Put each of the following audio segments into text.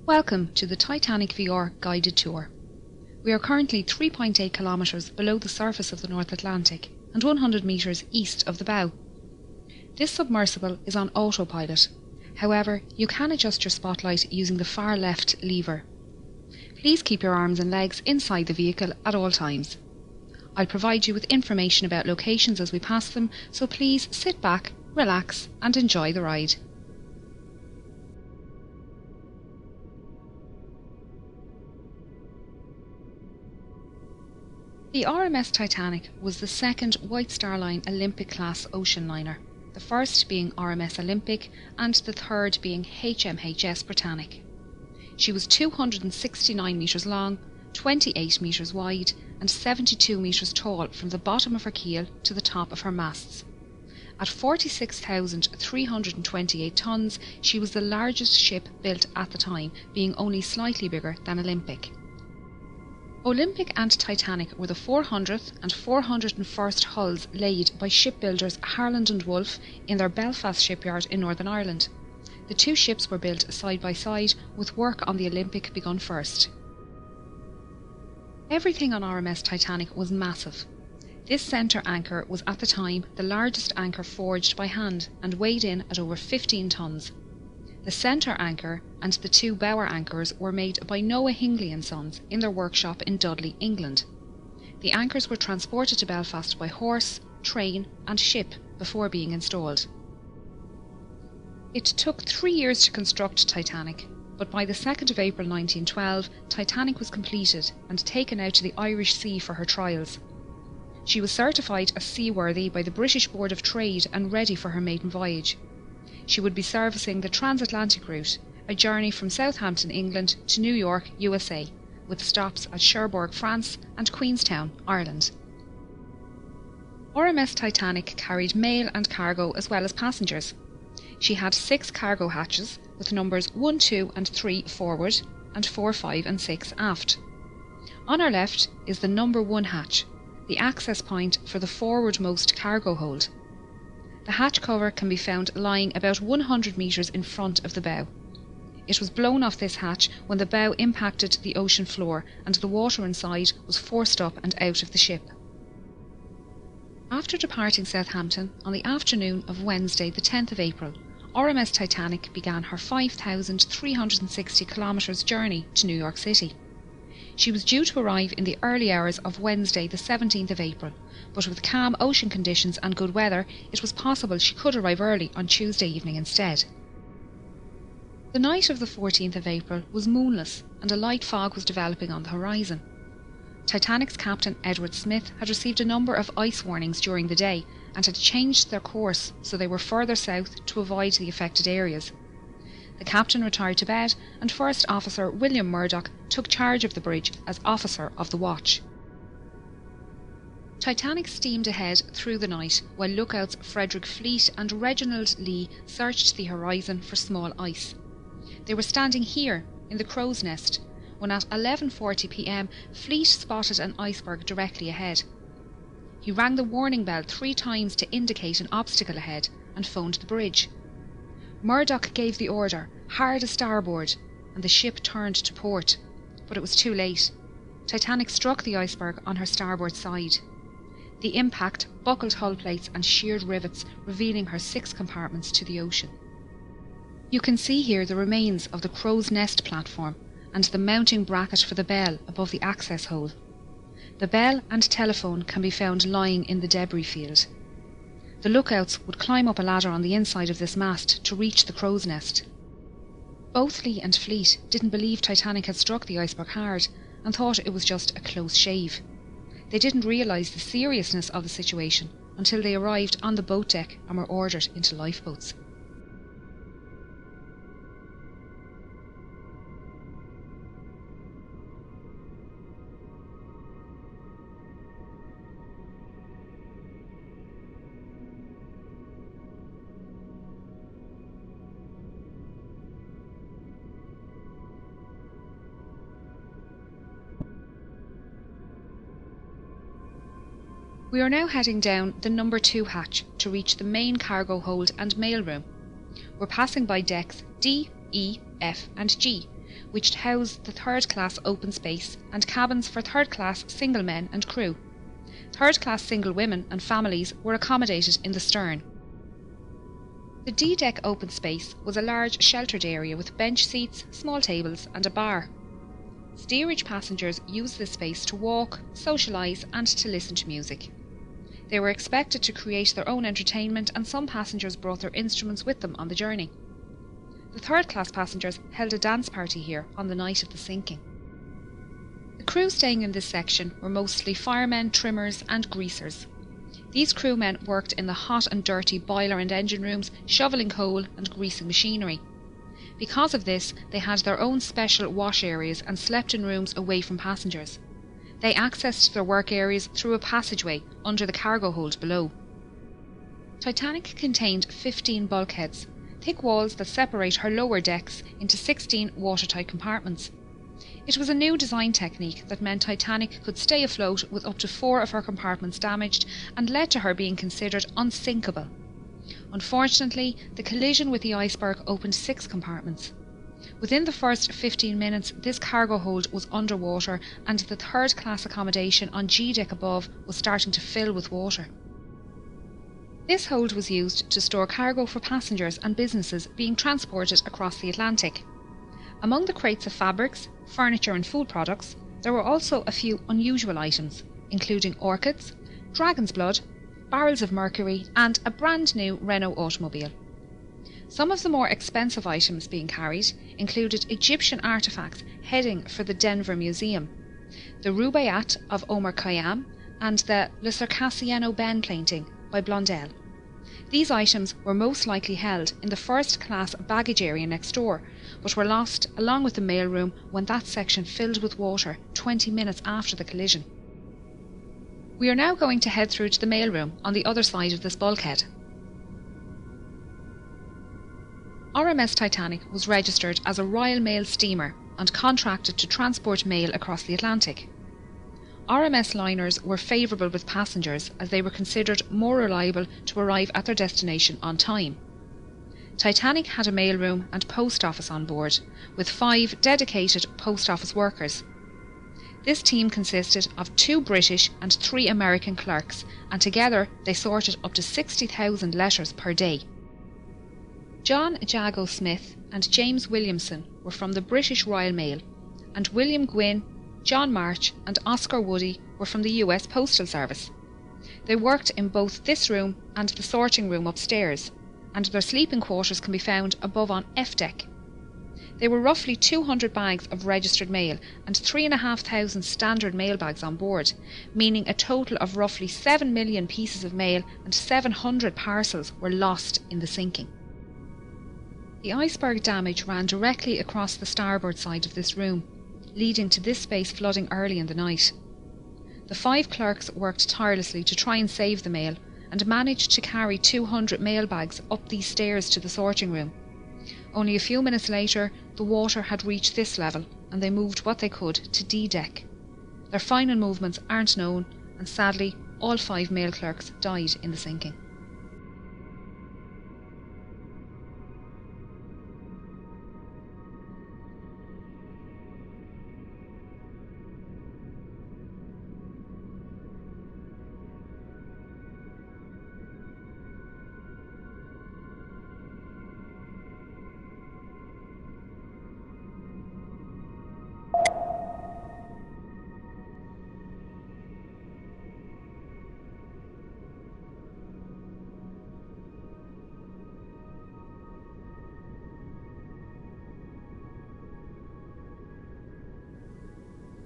Welcome to the Titanic VR guided tour. We are currently 3.8 kilometres below the surface of the North Atlantic and 100 metres east of the bow. This submersible is on autopilot. However, you can adjust your spotlight using the far left lever. Please keep your arms and legs inside the vehicle at all times. I'll provide you with information about locations as we pass them, so please sit back, relax and enjoy the ride. The RMS Titanic was the second White Star Line Olympic-class ocean liner, the first being RMS Olympic and the third being HMHS Britannic. She was 269 metres long, 28 metres wide and 72 metres tall from the bottom of her keel to the top of her masts. At 46,328 tonnes, she was the largest ship built at the time, being only slightly bigger than Olympic. Olympic and Titanic were the 400th and 401st hulls laid by shipbuilders Harland and Wolff in their Belfast shipyard in Northern Ireland. The two ships were built side by side, with work on the Olympic begun first. Everything on RMS Titanic was massive. This centre anchor was at the time the largest anchor forged by hand and weighed in at over 15 tonnes. The centre anchor and the two bower anchors were made by Noah Hingley and Sons in their workshop in Dudley, England. The anchors were transported to Belfast by horse, train and ship before being installed. It took 3 years to construct Titanic, but by the 2nd of April 1912, Titanic was completed and taken out to the Irish Sea for her trials. She was certified as seaworthy by the British Board of Trade and ready for her maiden voyage. She would be servicing the transatlantic route, a journey from Southampton, England to New York, USA, with stops at Cherbourg, France and Queenstown, Ireland. RMS Titanic carried mail and cargo as well as passengers. She had 6 cargo hatches with numbers 1, 2 and 3 forward and 4, 5 and 6 aft. On our left is the number 1 hatch, the access point for the forwardmost cargo hold. The hatch cover can be found lying about 100 metres in front of the bow. It was blown off this hatch when the bow impacted the ocean floor and the water inside was forced up and out of the ship. After departing Southampton on the afternoon of Wednesday the 10th of April, RMS Titanic began her 5,360 kilometres journey to New York City. She was due to arrive in the early hours of Wednesday the 17th of April, but with calm ocean conditions and good weather, it was possible she could arrive early on Tuesday evening instead. The night of the 14th of April was moonless and a light fog was developing on the horizon. Titanic's captain Edward Smith had received a number of ice warnings during the day and had changed their course so they were further south to avoid the affected areas. The captain retired to bed and First Officer William Murdoch took charge of the bridge as officer of the watch. Titanic steamed ahead through the night while lookouts Frederick Fleet and Reginald Lee searched the horizon for small ice. They were standing here in the crow's nest when at 11:40 p.m. Fleet spotted an iceberg directly ahead. He rang the warning bell 3 times to indicate an obstacle ahead and phoned the bridge. Murdoch gave the order, hard a starboard, and the ship turned to port, but it was too late. Titanic struck the iceberg on her starboard side. The impact buckled hull plates and sheared rivets, revealing her 6 compartments to the ocean. You can see here the remains of the crow's nest platform and the mounting bracket for the bell above the access hole. The bell and telephone can be found lying in the debris field. The lookouts would climb up a ladder on the inside of this mast to reach the crow's nest. Both Lee and Fleet didn't believe Titanic had struck the iceberg hard and thought it was just a close shave. They didn't realise the seriousness of the situation until they arrived on the boat deck and were ordered into lifeboats. We are now heading down the number 2 hatch to reach the main cargo hold and mail room. We're passing by decks D, E, F and G, which housed the third-class open space and cabins for third-class single men and crew. Third-class single women and families were accommodated in the stern. The D-deck open space was a large sheltered area with bench seats, small tables and a bar. Steerage passengers used this space to walk, socialise and to listen to music. They were expected to create their own entertainment, and some passengers brought their instruments with them on the journey. The third-class passengers held a dance party here on the night of the sinking. The crew staying in this section were mostly firemen, trimmers and greasers. These crewmen worked in the hot and dirty boiler and engine rooms, shovelling coal and greasing machinery. Because of this, they had their own special wash areas and slept in rooms away from passengers. They accessed their work areas through a passageway under the cargo hold below. Titanic contained 15 bulkheads, thick walls that separate her lower decks into 16 watertight compartments. It was a new design technique that meant Titanic could stay afloat with up to 4 of her compartments damaged, and led to her being considered unsinkable. Unfortunately, the collision with the iceberg opened 6 compartments. Within the first 15 minutes, this cargo hold was underwater, and the third-class accommodation on G-deck above was starting to fill with water. This hold was used to store cargo for passengers and businesses being transported across the Atlantic. Among the crates of fabrics, furniture and food products, there were also a few unusual items, including orchids, dragon's blood, barrels of mercury and a brand new Renault automobile. Some of the more expensive items being carried included Egyptian artefacts heading for the Denver Museum, the Rubaiyat of Omar Khayyam and the Le Circassiano Ben painting by Blondel. These items were most likely held in the first-class baggage area next door, but were lost along with the mailroom when that section filled with water 20 minutes after the collision. We are now going to head through to the mailroom on the other side of this bulkhead. RMS Titanic was registered as a Royal Mail steamer and contracted to transport mail across the Atlantic. RMS liners were favourable with passengers as they were considered more reliable to arrive at their destination on time. Titanic had a mailroom and post office on board, with 5 dedicated post office workers. This team consisted of 2 British and 3 American clerks, and together they sorted up to 60,000 letters per day. John Jago Smith and James Williamson were from the British Royal Mail, and William Gwynne, John March and Oscar Woody were from the US Postal Service. They worked in both this room and the sorting room upstairs, and their sleeping quarters can be found above on F deck. There were roughly 200 bags of registered mail and 3,500 standard mail bags on board, meaning a total of roughly 7 million pieces of mail and 700 parcels were lost in the sinking. The iceberg damage ran directly across the starboard side of this room, leading to this space flooding early in the night. The 5 clerks worked tirelessly to try and save the mail, and managed to carry 200 mail bags up these stairs to the sorting room. Only a few minutes later, the water had reached this level, and they moved what they could to D-deck. Their final movements aren't known, and sadly, all 5 mail clerks died in the sinking.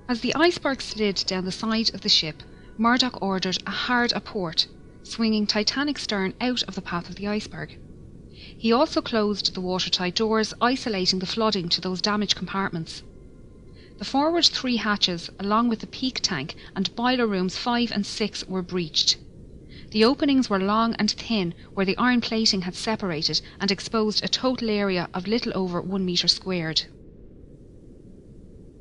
As the iceberg slid down the side of the ship, Murdoch ordered a hard aport, swinging Titanic's stern out of the path of the iceberg. He also closed the watertight doors, isolating the flooding to those damaged compartments. The forward 3 hatches, along with the peak tank and boiler rooms 5 and 6, were breached. The openings were long and thin, where the iron plating had separated and exposed a total area of little over 1 metre squared.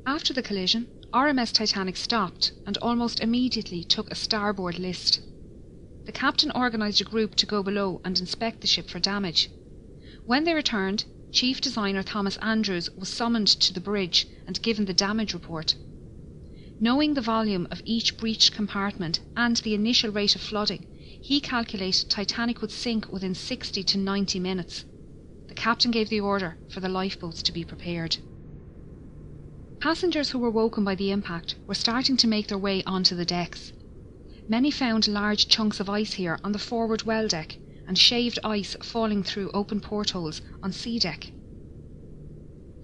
After the collision, RMS Titanic stopped and almost immediately took a starboard list. The captain organised a group to go below and inspect the ship for damage. When they returned, Chief Designer Thomas Andrews was summoned to the bridge and given the damage report. Knowing the volume of each breached compartment and the initial rate of flooding, he calculated Titanic would sink within 60 to 90 minutes. The captain gave the order for the lifeboats to be prepared. Passengers who were woken by the impact were starting to make their way onto the decks. Many found large chunks of ice here on the forward well deck and shaved ice falling through open portholes on sea deck.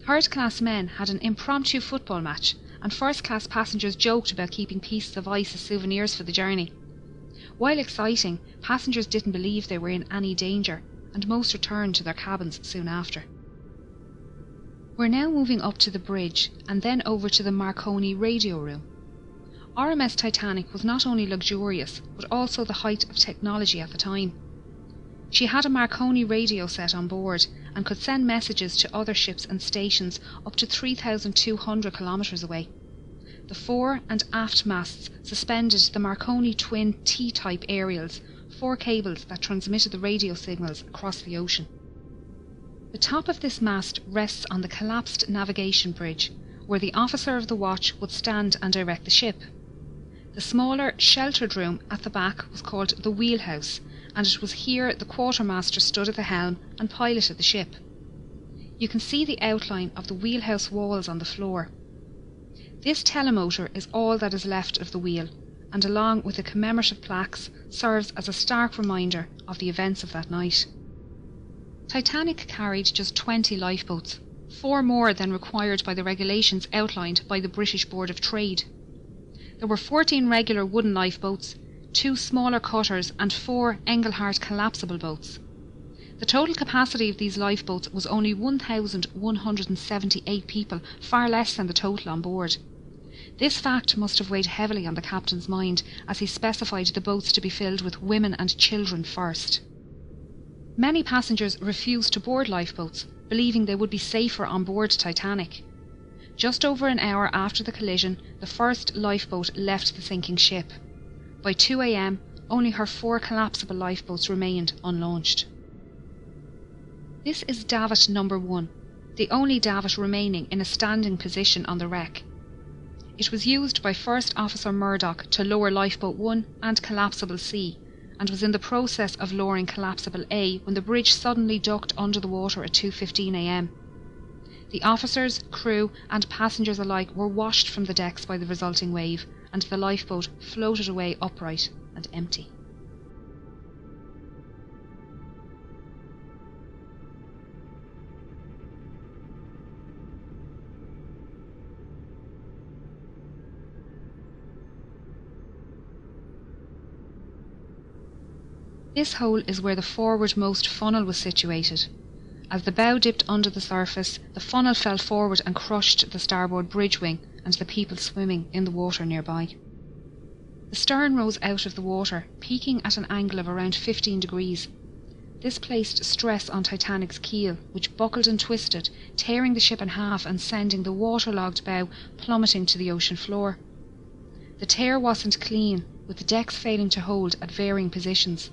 Third-class men had an impromptu football match, and first-class passengers joked about keeping pieces of ice as souvenirs for the journey. While exciting, passengers didn't believe they were in any danger, and most returned to their cabins soon after. We're now moving up to the bridge and then over to the Marconi radio room. RMS Titanic was not only luxurious, but also the height of technology at the time. She had a Marconi radio set on board and could send messages to other ships and stations up to 3,200 kilometres away. The fore and aft masts suspended the Marconi twin T-type aerials, 4 cables that transmitted the radio signals across the ocean. The top of this mast rests on the collapsed navigation bridge, where the officer of the watch would stand and direct the ship. The smaller, sheltered room at the back was called the wheelhouse, and it was here the quartermaster stood at the helm and piloted the ship. You can see the outline of the wheelhouse walls on the floor. This telemotor is all that is left of the wheel, and along with the commemorative plaques, serves as a stark reminder of the events of that night. Titanic carried just 20 lifeboats, 4 more than required by the regulations outlined by the British Board of Trade. There were 14 regular wooden lifeboats, 2 smaller cutters and 4 Engelhart collapsible boats. The total capacity of these lifeboats was only 1,178 people, far less than the total on board. This fact must have weighed heavily on the captain's mind as he specified the boats to be filled with women and children first. Many passengers refused to board lifeboats, believing they would be safer on board Titanic. Just over an hour after the collision, the first lifeboat left the sinking ship. By 2 a.m, only her 4 collapsible lifeboats remained unlaunched. This is davit number 1, the only davit remaining in a standing position on the wreck. It was used by First Officer Murdoch to lower Lifeboat 1 and Collapsible C, and was in the process of lowering Collapsible A when the bridge suddenly ducked under the water at 2:15 a.m. The officers, crew and passengers alike were washed from the decks by the resulting wave, and the lifeboat floated away upright and empty. This hole is where the forwardmost funnel was situated. As the bow dipped under the surface, the funnel fell forward and crushed the starboard bridge wing and the people swimming in the water nearby. The stern rose out of the water, peaking at an angle of around 15 degrees. This placed stress on Titanic's keel, which buckled and twisted, tearing the ship in half and sending the waterlogged bow plummeting to the ocean floor. The tear wasn't clean, with the decks failing to hold at varying positions.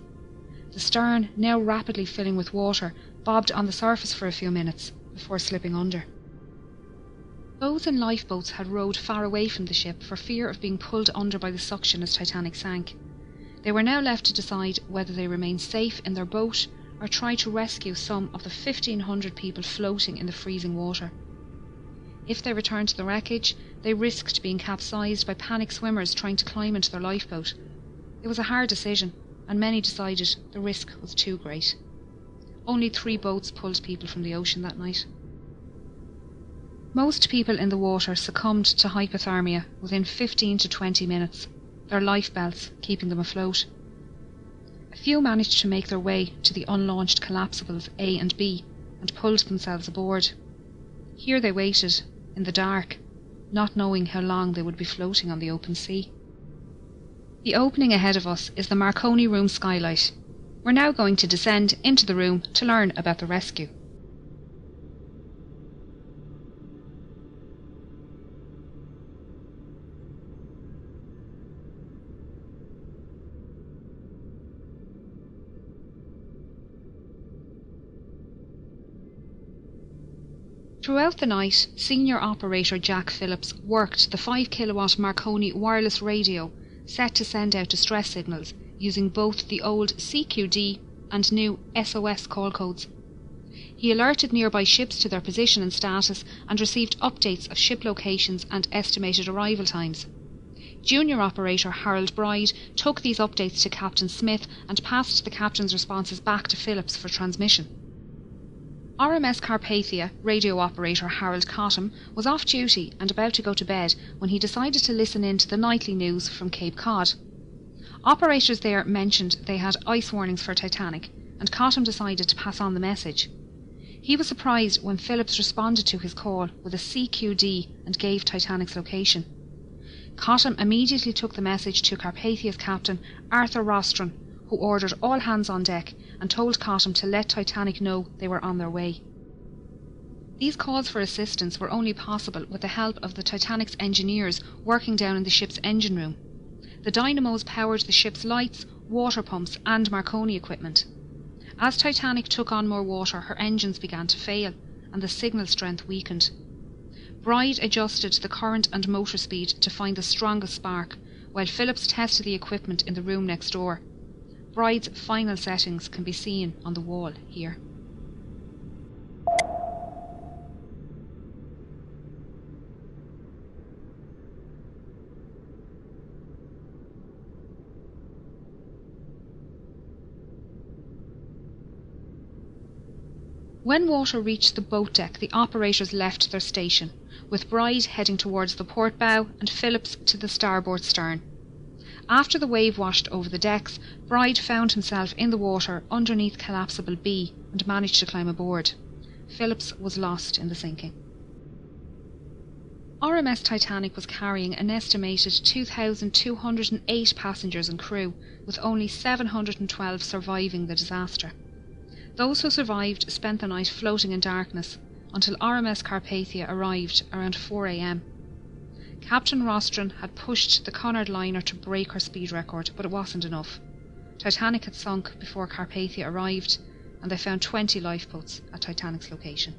The stern, now rapidly filling with water, bobbed on the surface for a few minutes before slipping under. Those in lifeboats had rowed far away from the ship for fear of being pulled under by the suction as Titanic sank. They were now left to decide whether they remain safe in their boat or try to rescue some of the 1,500 people floating in the freezing water. If they returned to the wreckage, they risked being capsized by panicked swimmers trying to climb into their lifeboat. It was a hard decision, and many decided the risk was too great. Only 3 boats pulled people from the ocean that night. Most people in the water succumbed to hypothermia within 15 to 20 minutes, their life belts keeping them afloat. A few managed to make their way to the unlaunched collapsibles A and B and pulled themselves aboard. Here they waited, in the dark, not knowing how long they would be floating on the open sea. The opening ahead of us is the Marconi room skylight. We're now going to descend into the room to learn about the rescue. Throughout the night, senior operator Jack Phillips worked the 5 kilowatt Marconi wireless radio set to send out distress signals using both the old CQD and new SOS call codes. He alerted nearby ships to their position and status and received updates of ship locations and estimated arrival times. Junior operator Harold Bride took these updates to Captain Smith and passed the captain's responses back to Phillips for transmission. RMS Carpathia radio operator Harold Cottam was off duty and about to go to bed when he decided to listen in to the nightly news from Cape Cod. Operators there mentioned they had ice warnings for Titanic, and Cottam decided to pass on the message. He was surprised when Phillips responded to his call with a CQD and gave Titanic's location. Cottam immediately took the message to Carpathia's captain, Arthur Rostron, who ordered all hands on deck and told Cottam to let Titanic know they were on their way. These calls for assistance were only possible with the help of the Titanic's engineers working down in the ship's engine room. The dynamos powered the ship's lights, water pumps and Marconi equipment. As Titanic took on more water, her engines began to fail and the signal strength weakened. Bride adjusted the current and motor speed to find the strongest spark, while Phillips tested the equipment in the room next door. Bride's final settings can be seen on the wall here. When water reached the boat deck, the operators left their station, with Bride heading towards the port bow and Phillips to the starboard stern. After the wave washed over the decks, Bride found himself in the water underneath collapsible B and managed to climb aboard. Phillips was lost in the sinking. RMS Titanic was carrying an estimated 2,208 passengers and crew, with only 712 surviving the disaster. Those who survived spent the night floating in darkness until RMS Carpathia arrived around 4 a.m. Captain Rostron had pushed the Cunard liner to break her speed record, but it wasn't enough. Titanic had sunk before Carpathia arrived, and they found 20 lifeboats at Titanic's location.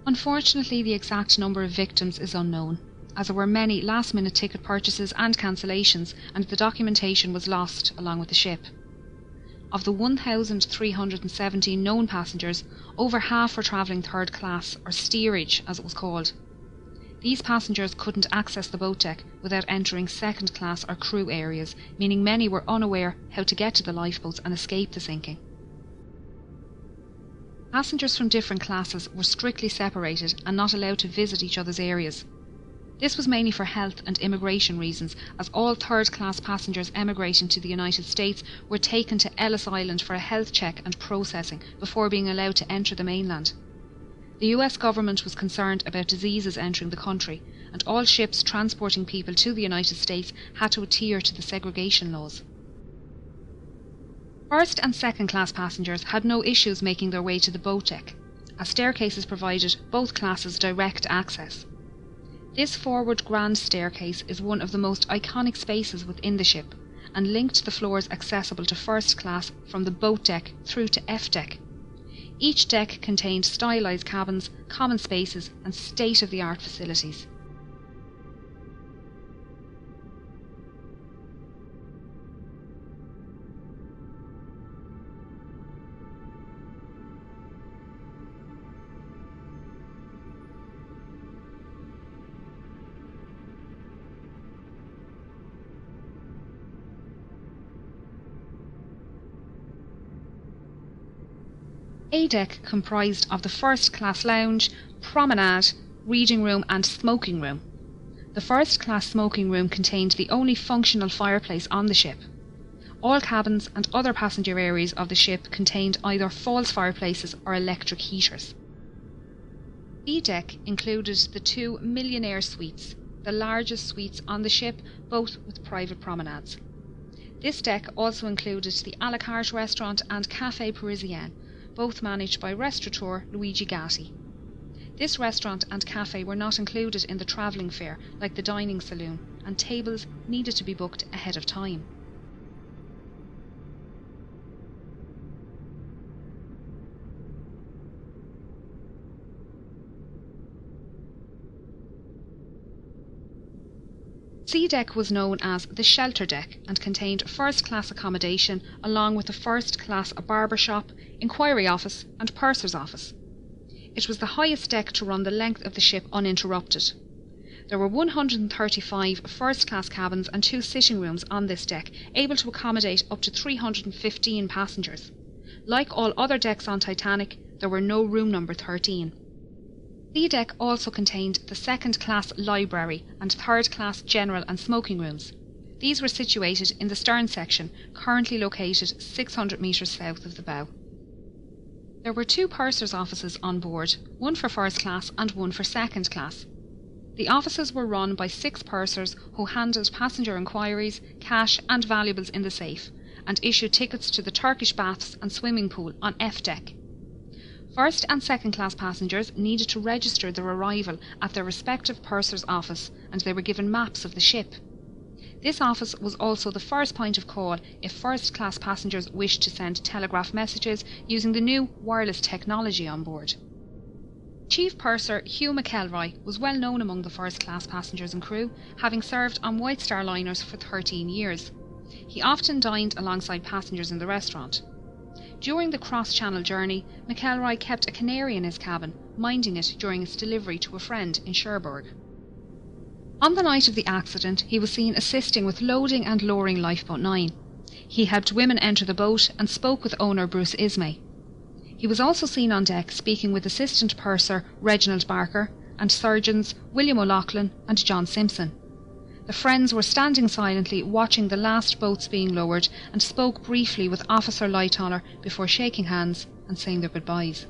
Unfortunately, the exact number of victims is unknown, as there were many last-minute ticket purchases and cancellations, and the documentation was lost along with the ship. Of the 1,317 known passengers, over half were travelling third class, or steerage as it was called. These passengers couldn't access the boat deck without entering second class or crew areas, meaning many were unaware how to get to the lifeboats and escape the sinking. Passengers from different classes were strictly separated and not allowed to visit each other's areas. This was mainly for health and immigration reasons, as all third-class passengers emigrating to the United States were taken to Ellis Island for a health check and processing before being allowed to enter the mainland. The US government was concerned about diseases entering the country, and all ships transporting people to the United States had to adhere to the segregation laws. First and second-class passengers had no issues making their way to the boat deck, as staircases provided both classes direct access. This forward grand staircase is one of the most iconic spaces within the ship, and linked the floors accessible to first class from the boat deck through to F deck. Each deck contained stylised cabins, common spaces and state-of-the-art facilities. A deck comprised of the first class lounge, promenade, reading room and smoking room. The first class smoking room contained the only functional fireplace on the ship. All cabins and other passenger areas of the ship contained either false fireplaces or electric heaters. B deck included the 2 millionaire suites, the largest suites on the ship, both with private promenades. This deck also included the a la carte restaurant and Café Parisien, both managed by restaurateur Luigi Gatti. This restaurant and cafe were not included in the travelling fare like the dining saloon, and tables needed to be booked ahead of time. C deck was known as the shelter deck and contained first-class accommodation along with a first-class barber shop, inquiry office and purser's office. It was the highest deck to run the length of the ship uninterrupted. There were 135 first-class cabins and 2 sitting rooms on this deck, able to accommodate up to 315 passengers. Like all other decks on Titanic, there were no room number 13. C deck also contained the second-class library and third-class general and smoking rooms. These were situated in the stern section, currently located 600 metres south of the bow. There were 2 purser's offices on board, one for first class and one for second class. The offices were run by 6 pursers who handled passenger inquiries, cash and valuables in the safe, and issued tickets to the Turkish baths and swimming pool on F deck. First and second class passengers needed to register their arrival at their respective purser's office, and they were given maps of the ship. This office was also the first point of call if first class passengers wished to send telegraph messages using the new wireless technology on board. Chief Purser Hugh McElroy was well known among the first class passengers and crew, having served on White Star liners for 13 years. He often dined alongside passengers in the restaurant. During the cross-channel journey, McElroy kept a canary in his cabin, minding it during its delivery to a friend in Cherbourg. On the night of the accident, he was seen assisting with loading and lowering Lifeboat 9. He helped women enter the boat and spoke with owner Bruce Ismay. He was also seen on deck speaking with Assistant Purser Reginald Barker and surgeons William O'Loughlin and John Simpson. The friends were standing silently watching the last boats being lowered and spoke briefly with Officer Lightoller before shaking hands and saying their goodbyes.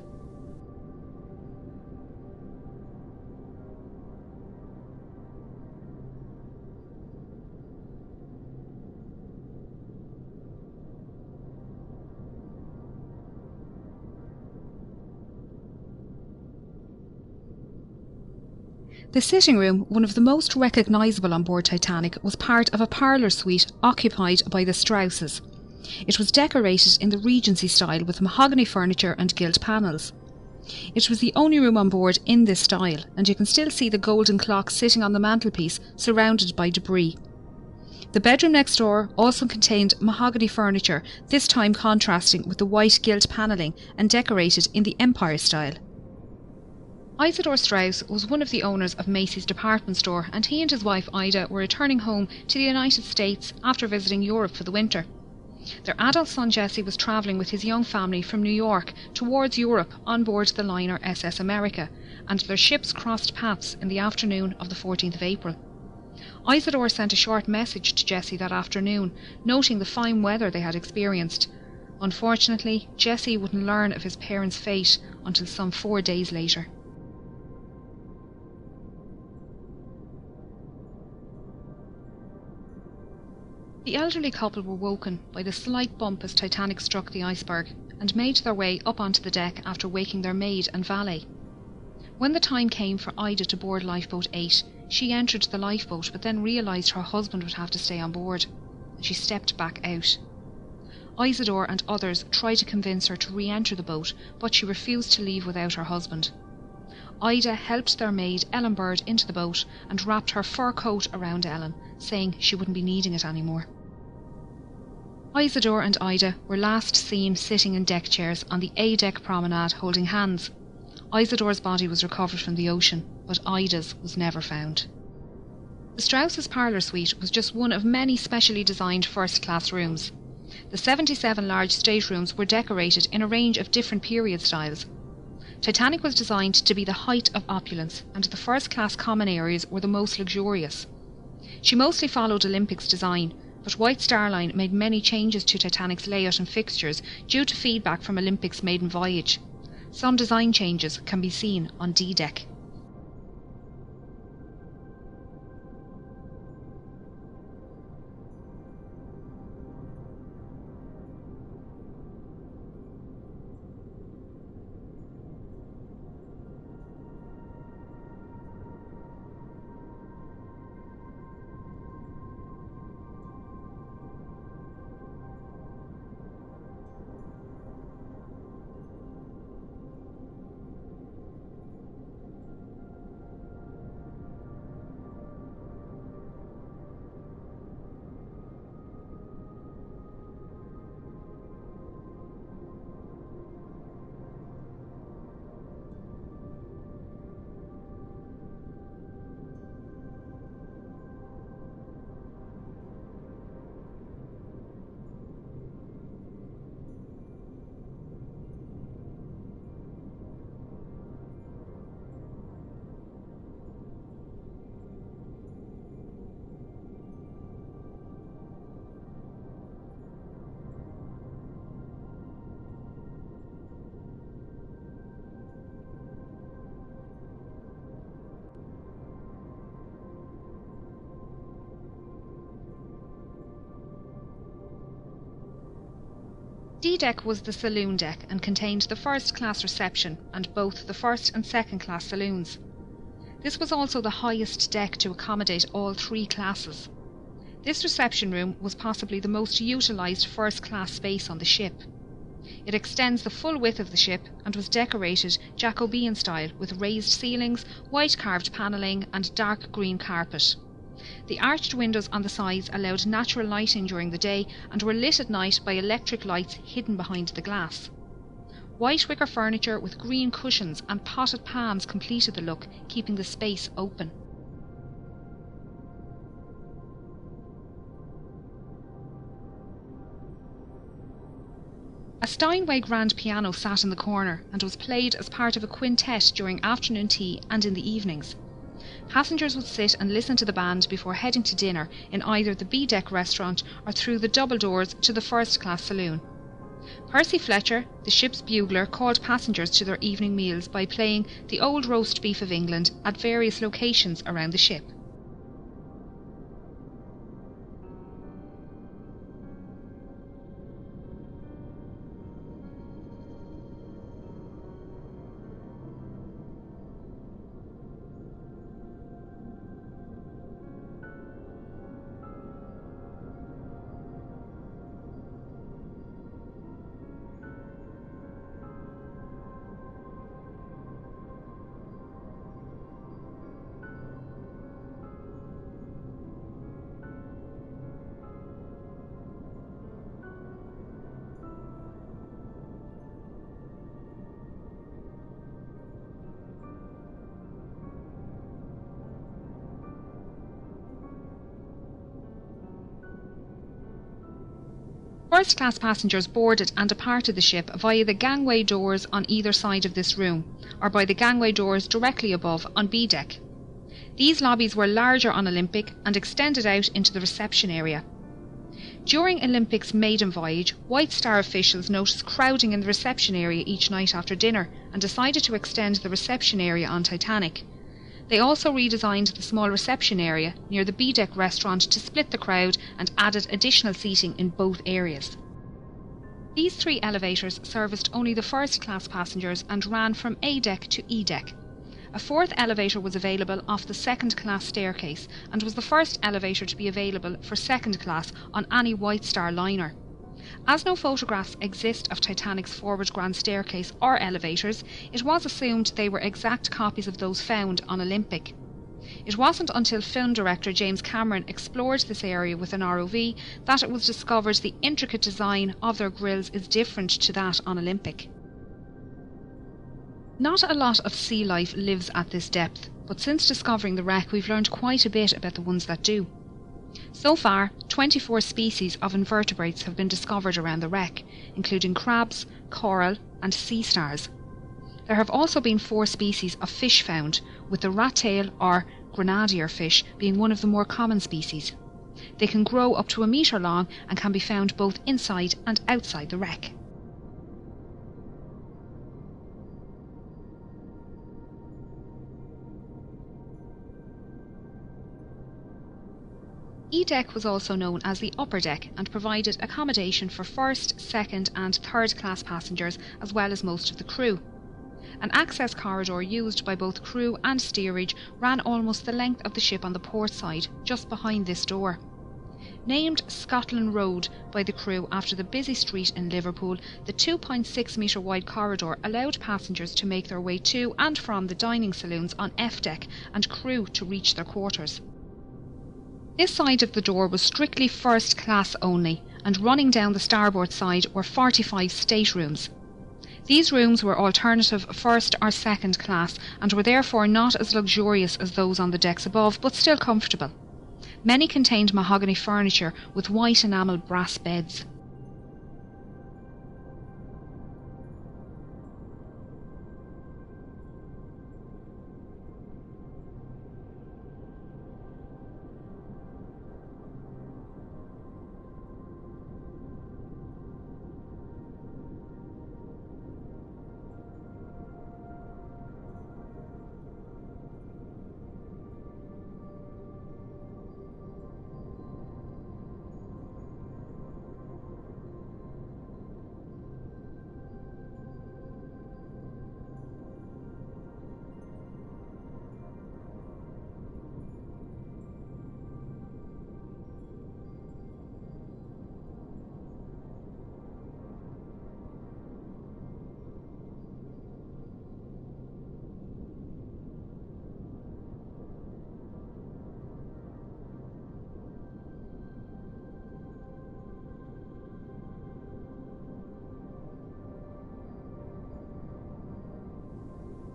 The sitting room, one of the most recognisable on board Titanic, was part of a parlour suite occupied by the Strausses. It was decorated in the Regency style with mahogany furniture and gilt panels. It was the only room on board in this style, and you can still see the golden clock sitting on the mantelpiece surrounded by debris. The bedroom next door also contained mahogany furniture, this time contrasting with the white gilt panelling and decorated in the Empire style. Isidore Strauss was one of the owners of Macy's department store, and he and his wife Ida were returning home to the United States after visiting Europe for the winter. Their adult son Jesse was travelling with his young family from New York towards Europe on board the liner SS America, and their ships crossed paths in the afternoon of the 14th of April. Isidore sent a short message to Jesse that afternoon, noting the fine weather they had experienced. Unfortunately, Jesse wouldn't learn of his parents' fate until some 4 days later. The elderly couple were woken by the slight bump as Titanic struck the iceberg, and made their way up onto the deck after waking their maid and valet. When the time came for Ida to board Lifeboat 8, she entered the lifeboat but then realised her husband would have to stay on board, and she stepped back out. Isidore and others tried to convince her to re-enter the boat, but she refused to leave without her husband. Ida helped their maid Ellen Bird into the boat and wrapped her fur coat around Ellen, saying she wouldn't be needing it anymore. Isidore and Ida were last seen sitting in deck chairs on the A-deck promenade holding hands. Isidore's body was recovered from the ocean, but Ida's was never found. The Strausses' parlour suite was just one of many specially designed first-class rooms. The 77 large staterooms were decorated in a range of different period styles. Titanic was designed to be the height of opulence, and the first-class common areas were the most luxurious. She mostly followed Olympic's design, but White Star Line made many changes to Titanic's layout and fixtures due to feedback from Olympic's maiden voyage. Some design changes can be seen on D-deck. D deck was the saloon deck and contained the first class reception and both the first and second class saloons. This was also the highest deck to accommodate all three classes. This reception room was possibly the most utilised first class space on the ship. It extends the full width of the ship and was decorated Jacobean style with raised ceilings, white carved panelling and dark green carpet. The arched windows on the sides allowed natural lighting during the day and were lit at night by electric lights hidden behind the glass. White wicker furniture with green cushions and potted palms completed the look, keeping the space open. A Steinway grand piano sat in the corner and was played as part of a quintet during afternoon tea and in the evenings. Passengers would sit and listen to the band before heading to dinner in either the B-deck restaurant or through the double doors to the first-class saloon. Percy Fletcher, the ship's bugler, called passengers to their evening meals by playing the Old Roast Beef of England at various locations around the ship. First-class passengers boarded and departed the ship via the gangway doors on either side of this room, or by the gangway doors directly above on B-deck. These lobbies were larger on Olympic and extended out into the reception area. During Olympic's maiden voyage, White Star officials noticed crowding in the reception area each night after dinner and decided to extend the reception area on Titanic. They also redesigned the small reception area near the B-deck restaurant to split the crowd and added additional seating in both areas. These three elevators serviced only the first-class passengers and ran from A-deck to E-deck. A fourth elevator was available off the second-class staircase and was the first elevator to be available for second class on any White Star liner. As no photographs exist of Titanic's forward grand staircase or elevators, it was assumed they were exact copies of those found on Olympic. It wasn't until film director James Cameron explored this area with an ROV that it was discovered the intricate design of their grilles is different to that on Olympic. Not a lot of sea life lives at this depth, but since discovering the wreck we've learned quite a bit about the ones that do. So far, 24 species of invertebrates have been discovered around the wreck, including crabs, coral and sea stars. There have also been 4 species of fish found, with the rat-tail or grenadier fish being one of the more common species. They can grow up to 1 metre long and can be found both inside and outside the wreck. E-deck was also known as the upper deck and provided accommodation for first, second and third class passengers as well as most of the crew. An access corridor used by both crew and steerage ran almost the length of the ship on the port side, just behind this door. Named Scotland Road by the crew after the busy street in Liverpool, the 2.6 metre wide corridor allowed passengers to make their way to and from the dining saloons on F-deck and crew to reach their quarters. This side of the door was strictly first class only, and running down the starboard side were 45 staterooms. These rooms were alternative first or second class and were therefore not as luxurious as those on the decks above, but still comfortable. Many contained mahogany furniture with white enamel brass beds.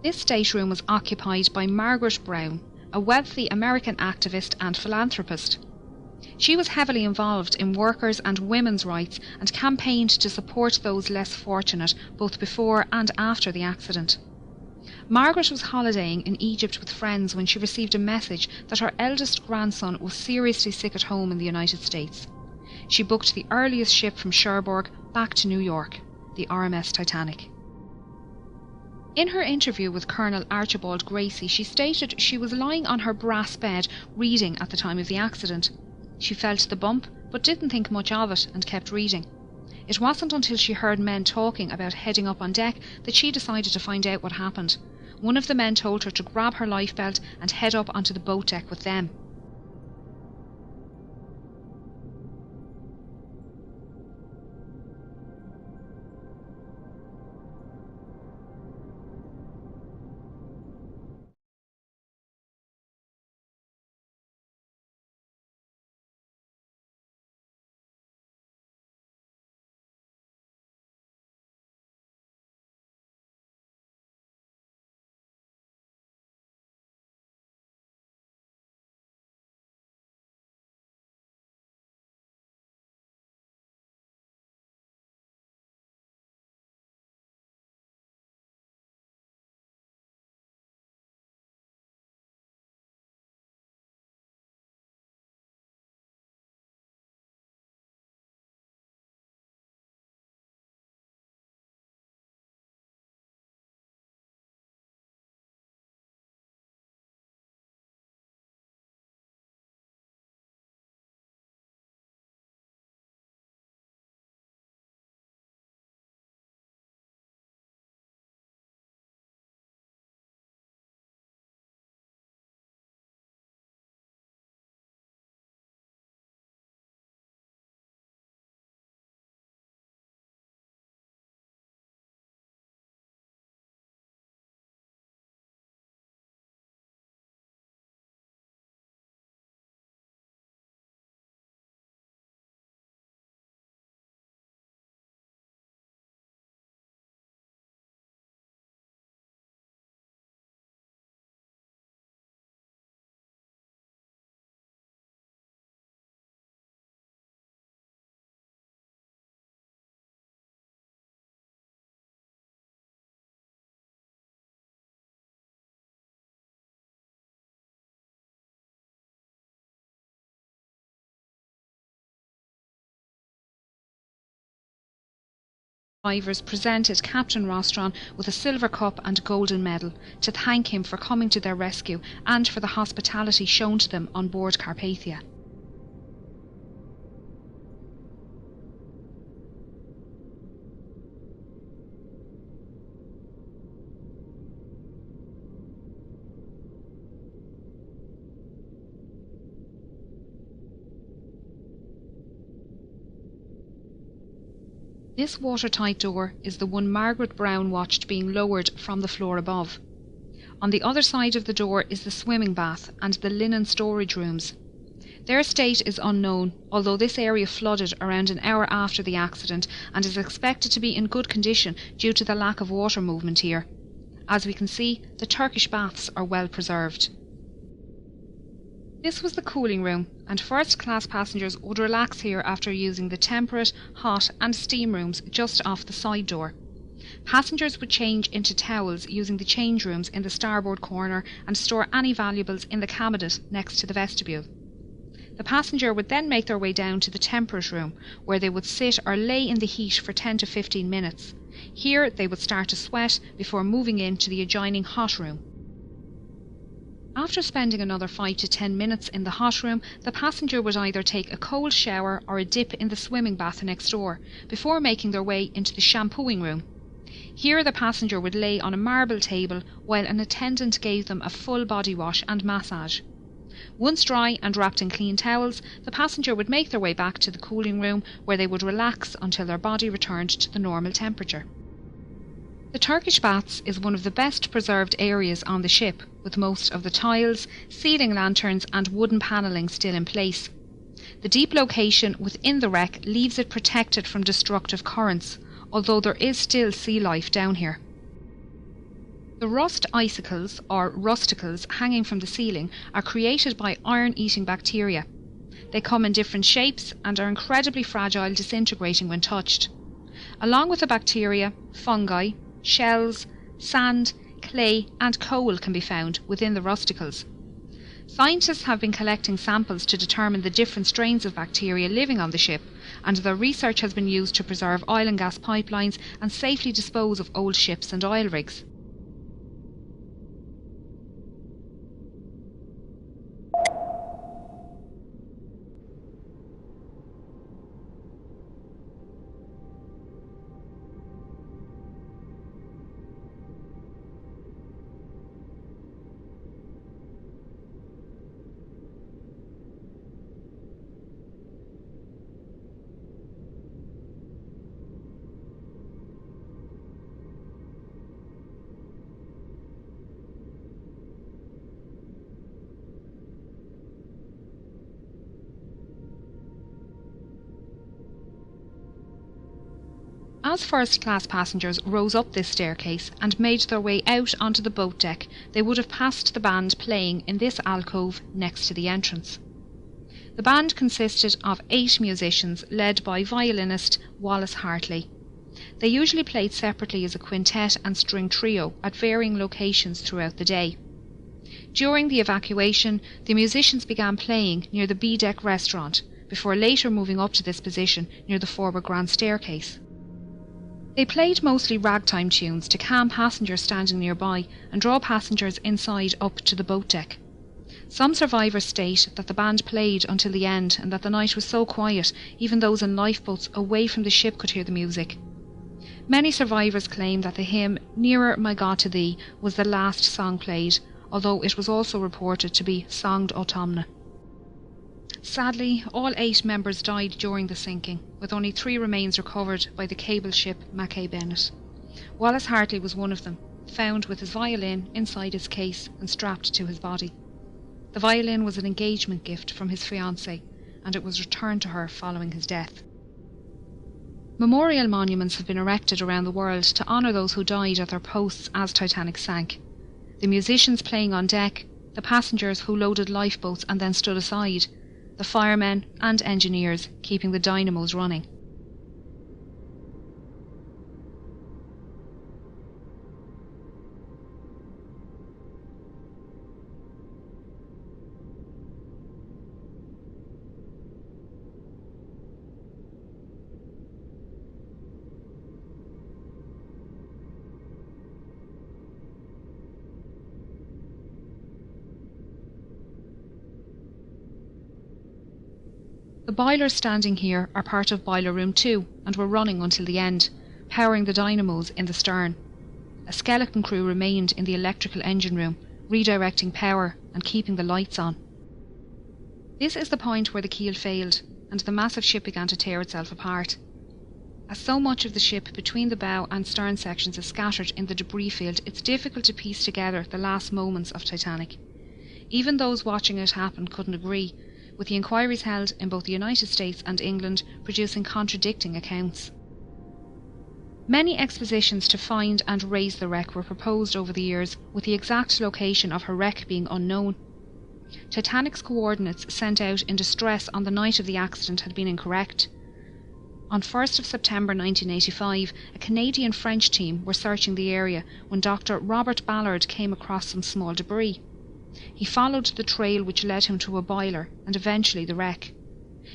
This stateroom was occupied by Margaret Brown, a wealthy American activist and philanthropist. She was heavily involved in workers' and women's rights and campaigned to support those less fortunate both before and after the accident. Margaret was holidaying in Egypt with friends when she received a message that her eldest grandson was seriously sick at home in the United States. She booked the earliest ship from Cherbourg back to New York, the RMS Titanic. In her interview with Colonel Archibald Gracie, she stated she was lying on her brass bed reading at the time of the accident. She felt the bump, but didn't think much of it and kept reading. It wasn't until she heard men talking about heading up on deck that she decided to find out what happened. One of the men told her to grab her lifebelt and head up onto the boat deck with them. Survivors presented Captain Rostron with a silver cup and golden medal to thank him for coming to their rescue and for the hospitality shown to them on board Carpathia. This watertight door is the one Margaret Brown watched being lowered from the floor above. On the other side of the door is the swimming bath and the linen storage rooms. Their state is unknown, although this area flooded around an hour after the accident and is expected to be in good condition due to the lack of water movement here. As we can see, the Turkish baths are well preserved. This was the cooling room, and first-class passengers would relax here after using the temperate, hot and steam rooms just off the side door. Passengers would change into towels using the change rooms in the starboard corner and store any valuables in the cabinet next to the vestibule. The passenger would then make their way down to the temperate room, where they would sit or lay in the heat for 10 to 15 minutes. Here they would start to sweat before moving into the adjoining hot room. After spending another 5 to 10 minutes in the hot room, the passenger would either take a cold shower or a dip in the swimming bath next door, before making their way into the shampooing room. Here the passenger would lay on a marble table while an attendant gave them a full body wash and massage. Once dry and wrapped in clean towels, the passenger would make their way back to the cooling room, where they would relax until their body returned to the normal temperature. The Turkish baths is one of the best preserved areas on the ship, with most of the tiles, ceiling lanterns and wooden panelling still in place. The deep location within the wreck leaves it protected from destructive currents, although there is still sea life down here. The rust icicles, or rusticles, hanging from the ceiling are created by iron-eating bacteria. They come in different shapes and are incredibly fragile, disintegrating when touched. Along with the bacteria, fungi, shells, sand, clay and coal can be found within the rusticles. Scientists have been collecting samples to determine the different strains of bacteria living on the ship, and their research has been used to preserve oil and gas pipelines and safely dispose of old ships and oil rigs. As first-class passengers rose up this staircase and made their way out onto the boat deck, they would have passed the band playing in this alcove next to the entrance. The band consisted of 8 musicians led by violinist Wallace Hartley. They usually played separately as a quintet and string trio at varying locations throughout the day. During the evacuation, the musicians began playing near the B-deck restaurant, before later moving up to this position near the forward grand staircase. They played mostly ragtime tunes to calm passengers standing nearby and draw passengers inside up to the boat deck. Some survivors state that the band played until the end and that the night was so quiet even those in lifeboats away from the ship could hear the music. Many survivors claim that the hymn "Nearer My God to Thee" was the last song played, although it was also reported to be "Songed Autumna." Sadly, all 8 members died during the sinking, with only 3 remains recovered by the cable ship Mackay Bennett. Wallace Hartley was one of them, found with his violin inside his case and strapped to his body. The violin was an engagement gift from his fiancée, and it was returned to her following his death. Memorial monuments have been erected around the world to honour those who died at their posts as Titanic sank. The musicians playing on deck, the passengers who loaded lifeboats and then stood aside, the firemen and engineers keeping the dynamos running. The boilers standing here are part of Boiler Room 2 and were running until the end, powering the dynamos in the stern. A skeleton crew remained in the electrical engine room, redirecting power and keeping the lights on. This is the point where the keel failed and the massive ship began to tear itself apart. As so much of the ship between the bow and stern sections is scattered in the debris field, it's difficult to piece together the last moments of Titanic. Even those watching it happen couldn't agree, with the inquiries held in both the United States and England producing contradicting accounts. Many expositions to find and raise the wreck were proposed over the years, with the exact location of her wreck being unknown. Titanic's coordinates sent out in distress on the night of the accident had been incorrect. On 1st of September 1985, a Canadian-French team were searching the area when Dr. Robert Ballard came across some small debris. He followed the trail which led him to a boiler and eventually the wreck.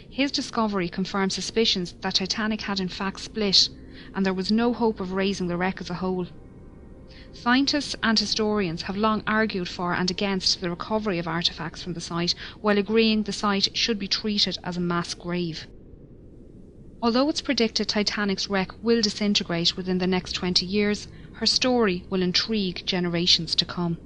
His discovery confirmed suspicions that Titanic had in fact split, and there was no hope of raising the wreck as a whole. Scientists and historians have long argued for and against the recovery of artefacts from the site, while agreeing the site should be treated as a mass grave. Although it's predicted Titanic's wreck will disintegrate within the next 20 years, her story will intrigue generations to come.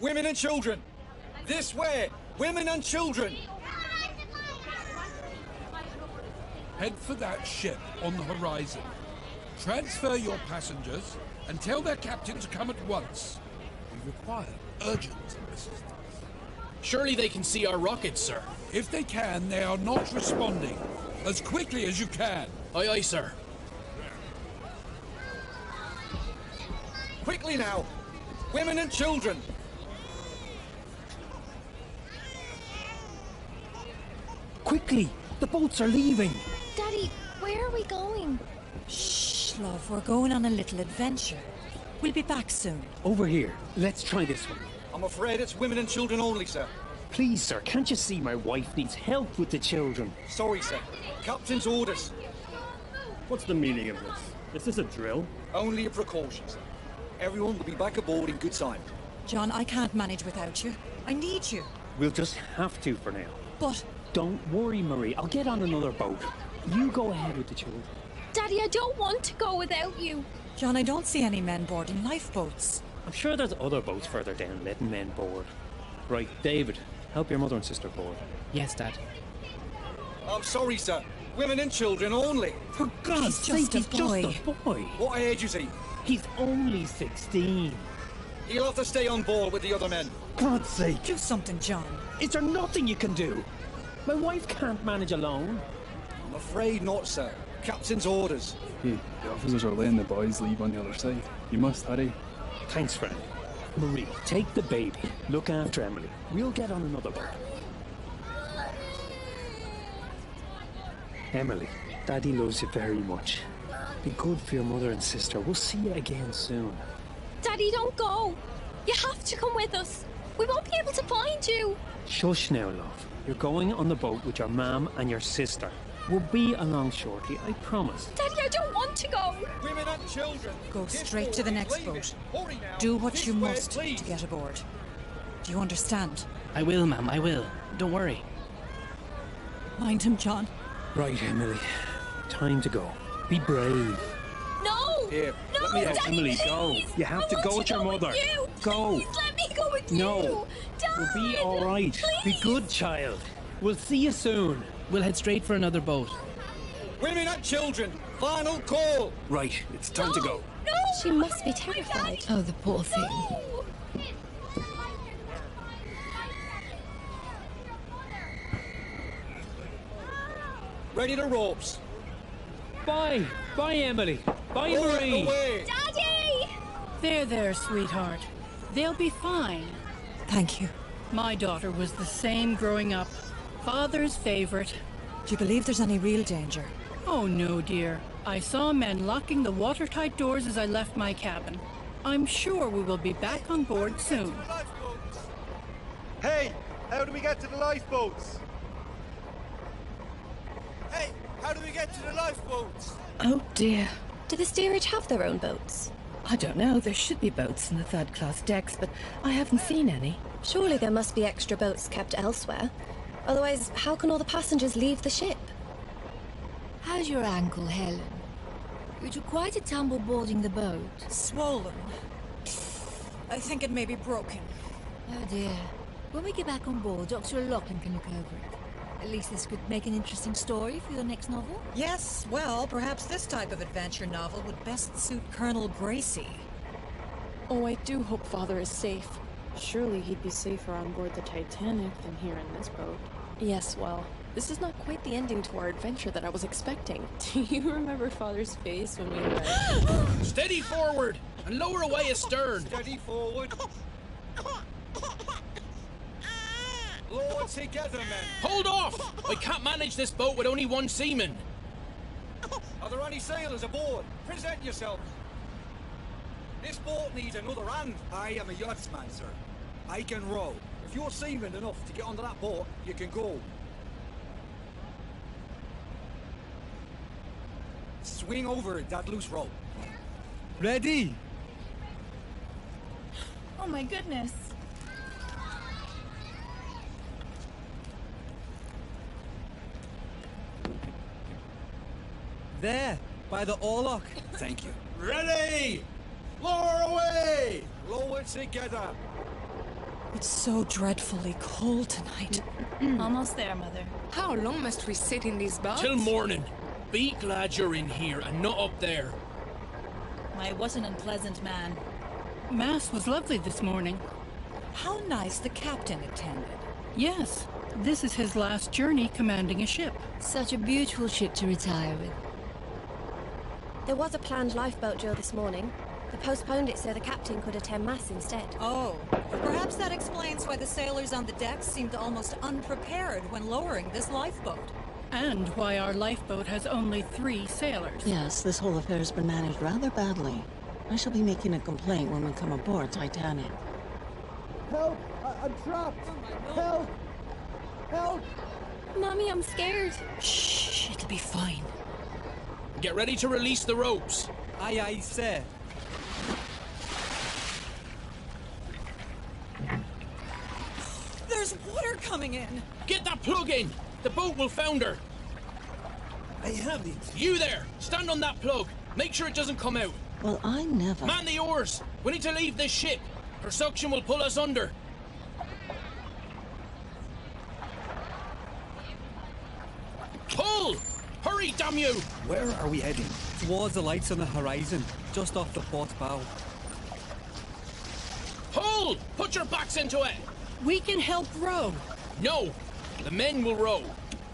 Women and children! This way! Women and children! Head for that ship on the horizon. Transfer your passengers and tell their captain to come at once. We require urgent assistance. Surely they can see our rockets, sir. If they can, they are not responding. As quickly as you can. Aye, aye, sir. Quickly now! Women and children! Quickly! The boats are leaving! Daddy, where are we going? Shh, love, we're going on a little adventure. We'll be back soon. Over here. Let's try this one. I'm afraid it's women and children only, sir. Please, sir, can't you see my wife needs help with the children? Sorry, sir. Captain's orders. What's the meaning of this? Is this a drill? Only a precaution, sir. Everyone will be back aboard in good time. John, I can't manage without you. I need you. We'll just have to for now. But Don't worry, Marie. I'll get on another boat. You go ahead with the children. Daddy, I don't want to go without you. John, I don't see any men boarding lifeboats. I'm sure there's other boats further down letting men board. Right, David, help your mother and sister board. Yes, Dad. I'm sorry, sir. Women and children only. For God's He's sake, just he's a boy. just a boy. What age is he? He's only 16. He'll have to stay on board with the other men. God's sake. Do something, John. Is there nothing you can do? My wife can't manage alone. I'm afraid not, sir. Captain's orders. Hey, the officers are letting the boys leave on the other side. You must hurry. Thanks, friend. Marie, take the baby. Look after Emily. We'll get on another boat. Emily, Daddy loves you very much. Be good for your mother and sister. We'll see you again soon. Daddy, don't go. You have to come with us. We won't be able to find you. Shush now, love. You're going on the boat with your mum and your sister. We'll be along shortly, I promise. Daddy, I don't want to go. Women and children. Go This straight to the boat next is leaving. boat. Hurry now. Do what This you way, must please. to get aboard. Do you understand? I will, ma'am, I will. Don't worry. Mind him, John. Right, Emily. Time to go. Be brave. No. Here, No, let me help. Daddy, Emily, please. go. You have I to want go with your mother. you. Go. Please let me go with No. you. Dad, We'll be all right. Be please. good, child. We'll see you soon. We'll head straight for another boat. Women and children. Final call. Right, it's time to go. No. She must be terrified. Oh, the poor thing. No. Ready to ropes. Bye. Bye, Emily. Bye, Lower Marie. away. Daddy. There, sweetheart. They'll be fine. Thank you. My daughter was the same growing up. Father's favorite. Do you believe there's any real danger? Oh no, dear. I saw men locking the watertight doors as I left my cabin. I'm sure we will be back on board soon. Hey, how do we get to the lifeboats? Hey, how do we get to the lifeboats? Oh dear. Do the steerage have their own boats? I don't know. There should be boats in the third-class decks, but I haven't seen any. Surely there must be extra boats kept elsewhere. Otherwise, how can all the passengers leave the ship? How's your ankle, Helen? You took quite a tumble boarding the boat. Swollen. I think it may be broken. Oh dear. When we get back on board, Dr. O'Loughlin can look over it. At least this could make an interesting story for your next novel. Yes, well, perhaps this type of adventure novel would best suit Colonel Gracie. Oh, I do hope Father is safe. Surely he'd be safer on board the Titanic than here in this boat. Yes, well, this is not quite the ending to our adventure that I was expecting. Do you remember Father's face when we arrived? Steady forward and lower away astern. Steady forward. Lower together, men. Hold off! I can't manage this boat with only one seaman. Are there any sailors aboard? Present yourself. This boat needs another hand. I am a yachtsman, sir. I can row. If you're seaman enough to get onto that boat, you can go. Swing over that loose rope. Ready? Oh my goodness. There, by the oarlock. Thank you. Ready! Lower away! Lower together. It's so dreadfully cold tonight. Almost there, Mother. How long must we sit in these boats? Till morning. Be glad you're in here and not up there. I was an unpleasant man. Mass was lovely this morning. How nice the captain attended. Yes, this is his last journey commanding a ship. Such a beautiful ship to retire with. There was a planned lifeboat drill this morning. They postponed it so the captain could attend Mass instead. Oh, perhaps that explains why the sailors on the deck seemed almost unprepared when lowering this lifeboat. And why our lifeboat has only 3 sailors. Yes, this whole affair has been managed rather badly. I shall be making a complaint when we come aboard Titanic. Help! I'm trapped! Help! Help! Mommy, I'm scared. Shh, it'll be fine. Get ready to release the ropes. Aye, aye, sir. There's water coming in! Get that plug in! The boat will founder! I have it. You there! Stand on that plug! Make sure it doesn't come out! Well, I never... Man the oars! We need to leave this ship! Her suction will pull us under! Pull! Hurry, damn you! Where are we heading? Towards the lights on the horizon, just off the port bow. Pull! Put your backs into it! We can help row. No! The men will row.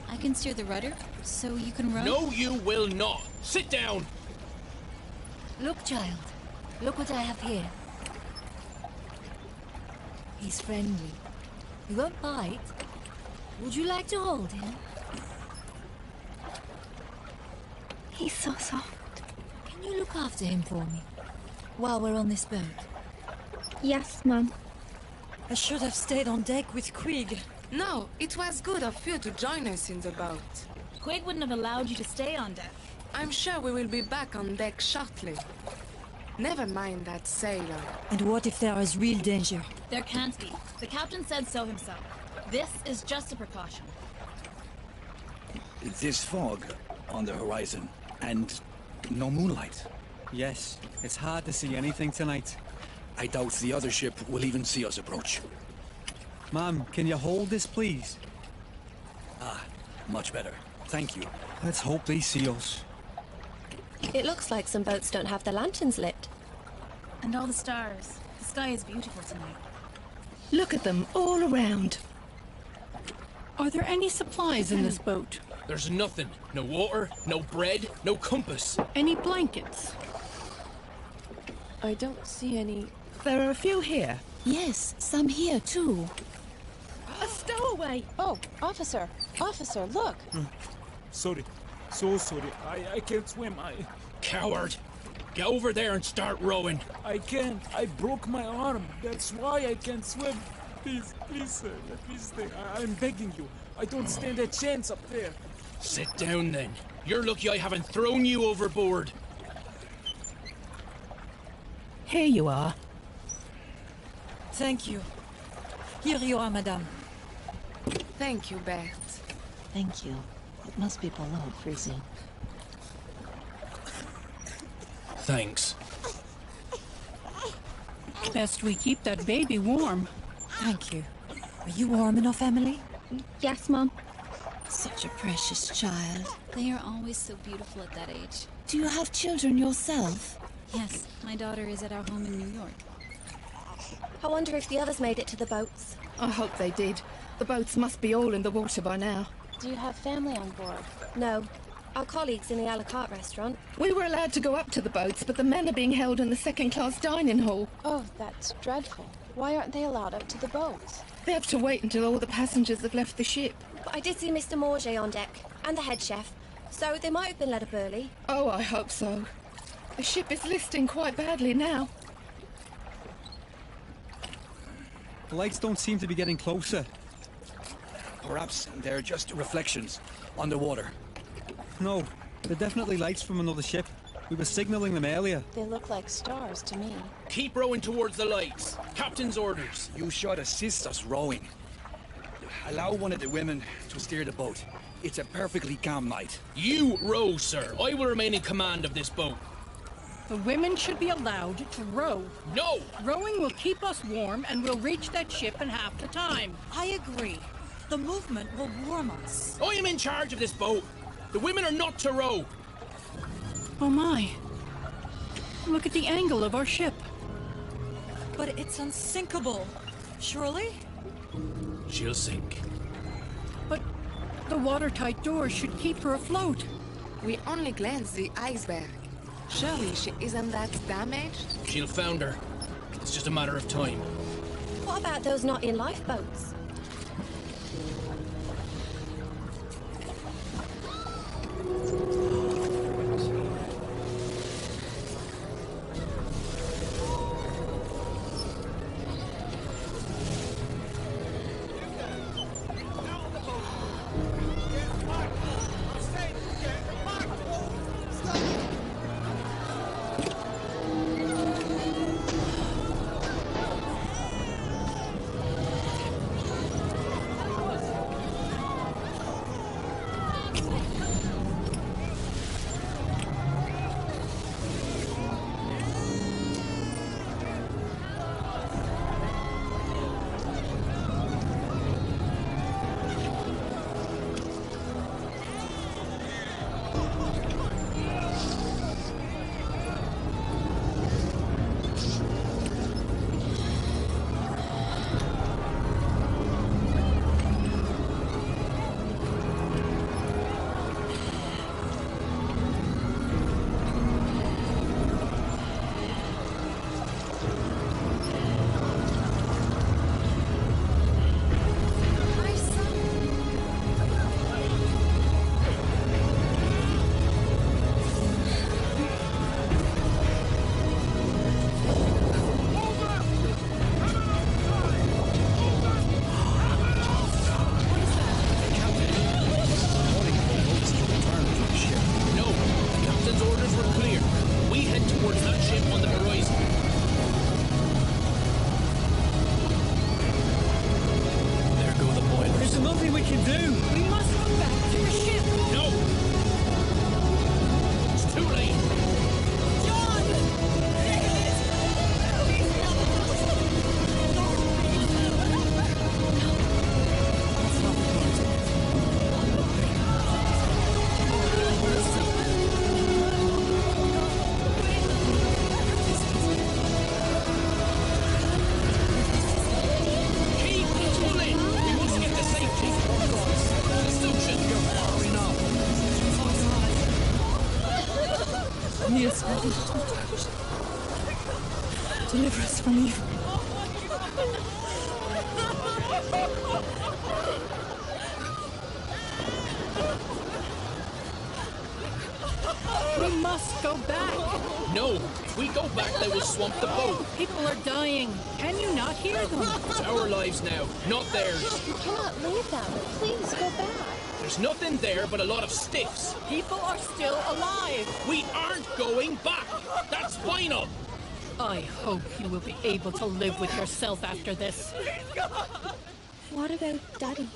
I can steer the rudder, so you can row? No, you will not. Sit down! Look, child. Look what I have here. He's friendly. He won't bite. Would you like to hold him? He's so soft. Can you look after him for me? While we're on this boat? Yes, Mum. I should have stayed on deck with Quig. No, it was good of you to join us in the boat. Quig wouldn't have allowed you to stay on deck. I'm sure we will be back on deck shortly. Never mind that sailor. And what if there is real danger? There can't be. The captain said so himself. This is just a precaution. This fog on the horizon, and no moonlight. Yes, it's hard to see anything tonight. I doubt the other ship will even see us approach. Ma'am, can you hold this, please? Ah, much better. Thank you. Let's hope they see us. It looks like some boats don't have their lanterns lit. And all the stars. The sky is beautiful tonight. Look at them all around. Are there any supplies in this boat? There's nothing. No water, no bread, no compass. Any blankets? I don't see any. There are a few here. Yes, some here too. A stowaway! Oh, officer! Officer, look! Sorry. So sorry. I can't swim. Coward! Get over there and start rowing. I can't. I broke my arm. That's why I can't swim. Please, sir. Let me stay. I'm begging you. I don't stand a chance up there. Sit down then. You're lucky I haven't thrown you overboard. Here you are. Thank you. Here you are, madame. Thank you, Beth. Thank you. It must be below freezing. Thanks. Best we keep that baby warm. Thank you. Are you warm enough, Emily? Yes, Mum. Such a precious child. They are always so beautiful at that age. Do you have children yourself? Yes, my daughter is at our home in New York. I wonder if the others made it to the boats. I hope they did. The boats must be all in the water by now. Do you have family on board? No. Our colleagues in the a la carte restaurant. We were allowed to go up to the boats, but the men are being held in the second-class dining hall. Oh, that's dreadful. Why aren't they allowed up to the boats? They have to wait until all the passengers have left the ship. But I did see Mr. Morget on deck, and the head chef, so they might have been let up early. Oh, I hope so. The ship is listing quite badly now. The lights don't seem to be getting closer. Perhaps they're just reflections on the water. No, they're definitely lights from another ship. We were signaling them earlier. They look like stars to me. Keep rowing towards the lights. Captain's orders. You should assist us rowing. Allow one of the women to steer the boat. It's a perfectly calm night. You row, sir. I will remain in command of this boat. The women should be allowed to row. No! Rowing will keep us warm and we'll reach that ship in half the time. I agree. The movement will warm us. I am in charge of this boat. The women are not to row. Oh my. Look at the angle of our ship. But it's unsinkable. Surely? She'll sink. But the watertight doors should keep her afloat. We only glanced the iceberg. Surely she isn't that damaged? She'll founder. It's just a matter of time. What about those not in lifeboats? Yes, deliver us from evil. We must go back. No, if we go back, they will swamp the boat. People are dying. Can you not hear them? It's our lives now, not theirs. You cannot leave them. Please go back. There's nothing there but a lot of stiffs. People are still alive. We aren't going back. That's final. I hope you will be able to live with yourself after this. What about Daddy?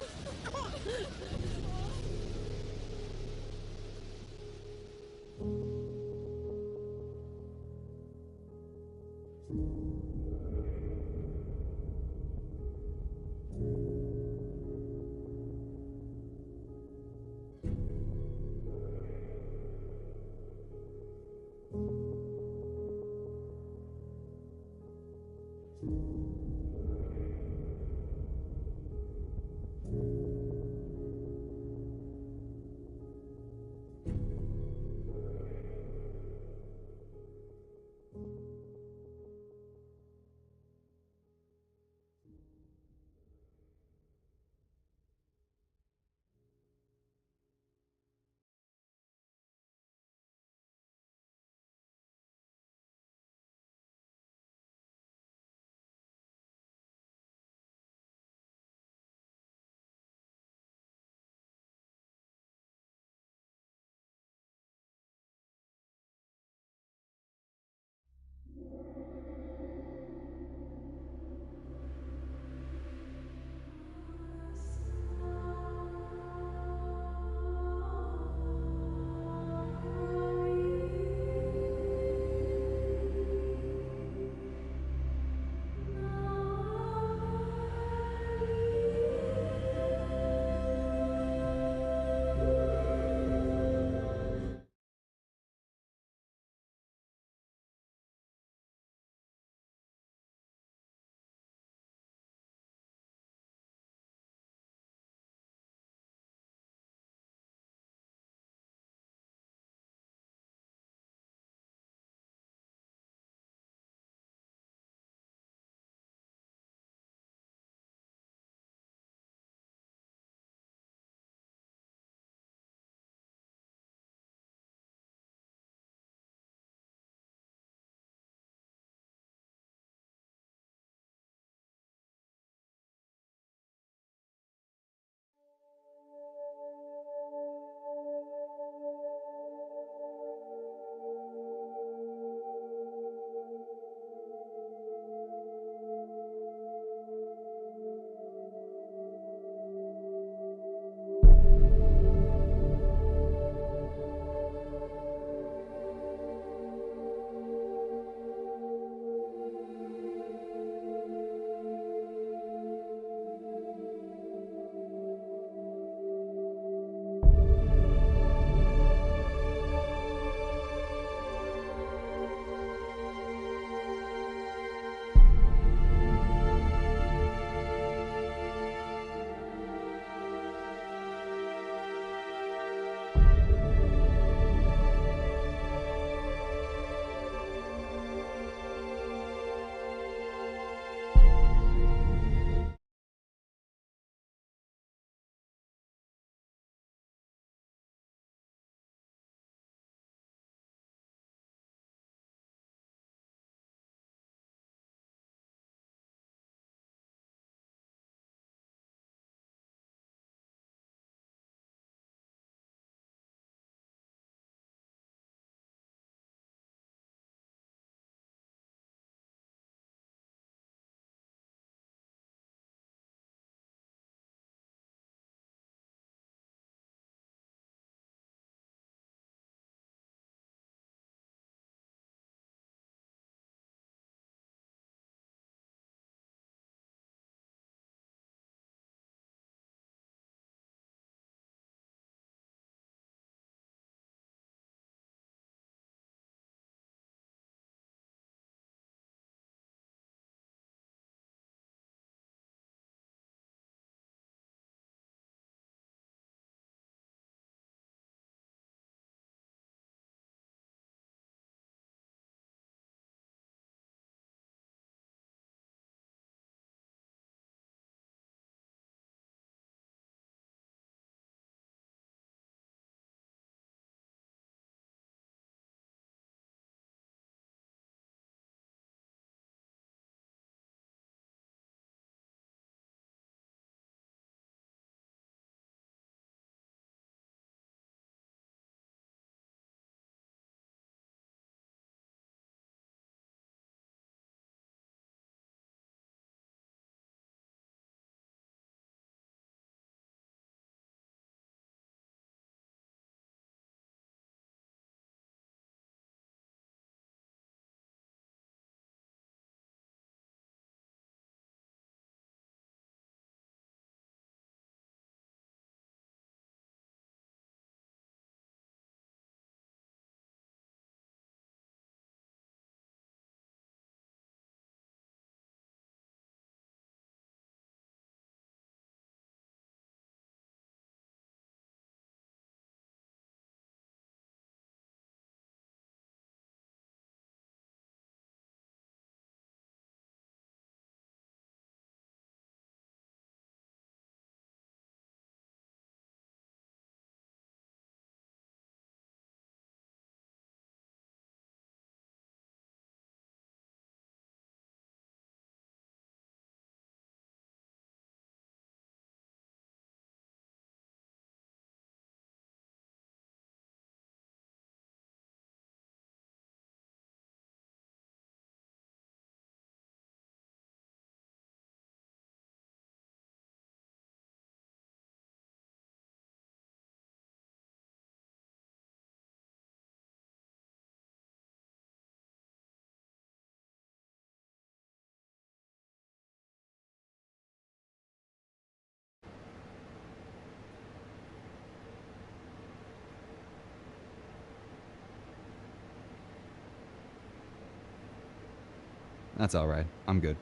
That's alright. I'm good.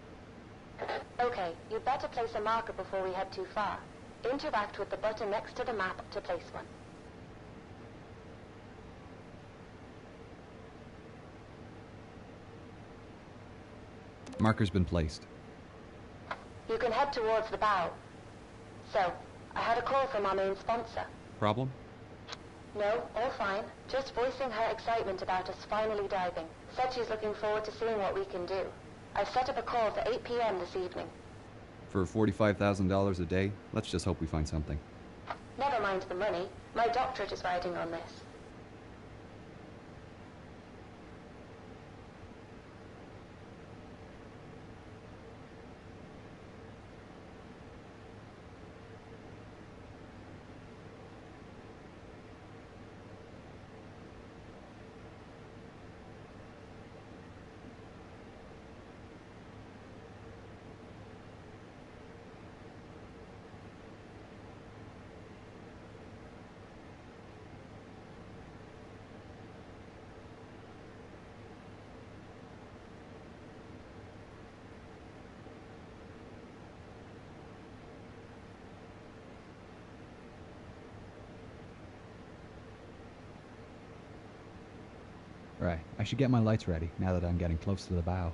Okay, you'd better place a marker before we head too far. Interact with the button next to the map to place one. Marker's been placed. You can head towards the bow. So, I had a call from our main sponsor. Problem? No, all fine. Just voicing her excitement about us finally diving. Said she's looking forward to seeing what we can do. I've set up a call for 8 p.m. this evening. For $45,000 a day, let's just hope we find something. Never mind the money. My doctorate is riding on this. Right, I should get my lights ready, now that I'm getting close to the bow.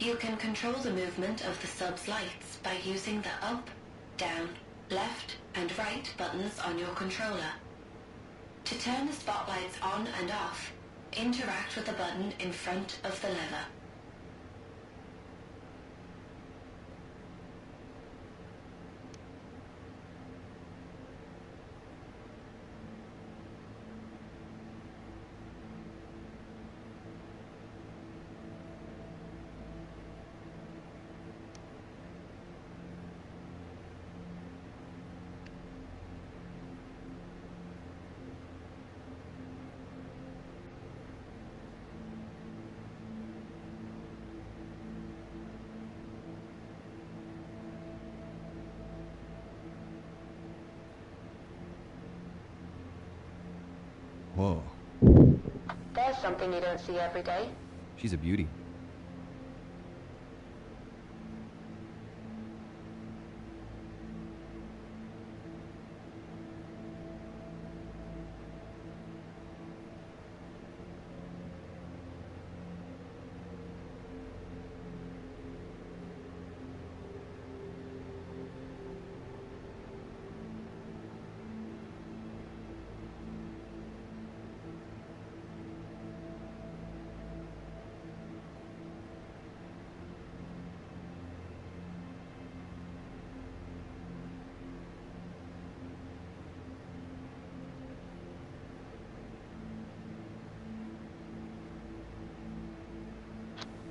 You can control the movement of the sub's lights by using the up, down, left, and right buttons on your controller. To turn the spotlights on and off, interact with the button in front of the lever. Whoa. There's something you don't see every day. She's a beauty.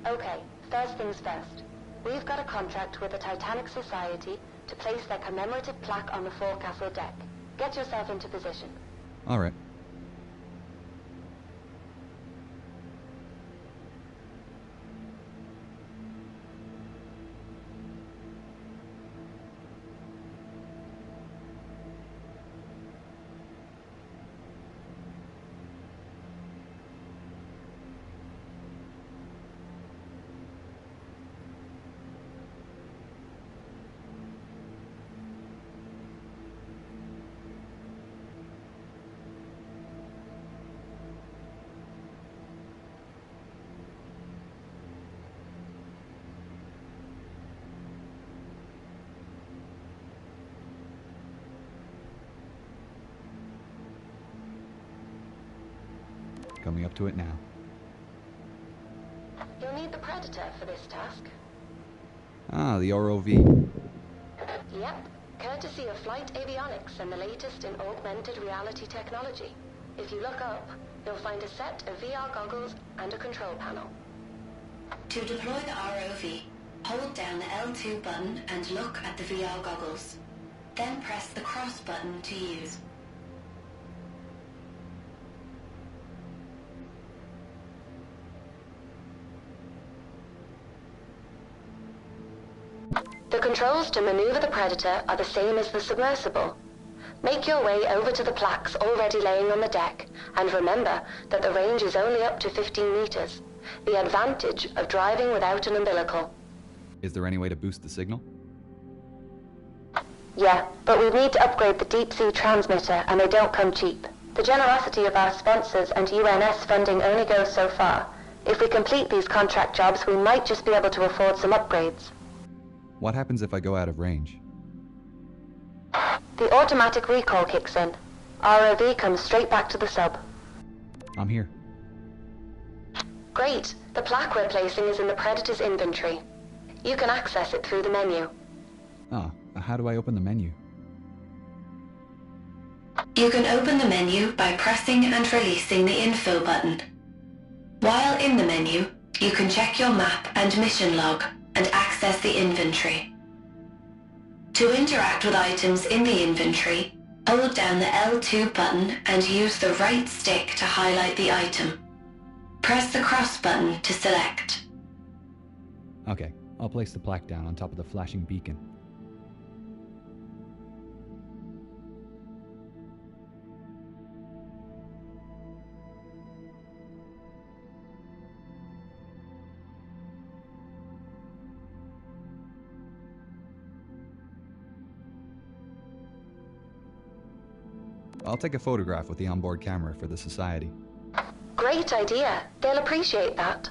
Okay, first things first. We've got a contract with the Titanic Society to place their commemorative plaque on the forecastle deck. Get yourself into position. Alright. Coming up to it now. You'll need the Predator for this task. Ah, the ROV. Yep, courtesy of Flight Avionics and the latest in augmented reality technology. If you look up, you'll find a set of VR goggles and a control panel. To deploy the ROV, hold down the L2 button and look at the VR goggles. Then press the cross button to use. The controls to maneuver the Predator are the same as the submersible. Make your way over to the plaques already laying on the deck, and remember that the range is only up to 15 meters. The advantage of driving without an umbilical. Is there any way to boost the signal? Yeah, but we need to upgrade the deep-sea transmitter, and they don't come cheap. The generosity of our sponsors and UNS funding only goes so far. If we complete these contract jobs, we might just be able to afford some upgrades. What happens if I go out of range? The automatic recall kicks in. ROV comes straight back to the sub. I'm here. Great. The plaque we're placing is in the Predator's inventory. You can access it through the menu. Ah, how do I open the menu? You can open the menu by pressing and releasing the info button. While in the menu, you can check your map and mission log and access the inventory. To interact with items in the inventory, hold down the L2 button and use the right stick to highlight the item. Press the cross button to select. Okay, I'll place the plaque down on top of the flashing beacon. I'll take a photograph with the onboard camera for the Society. Great idea. They'll appreciate that.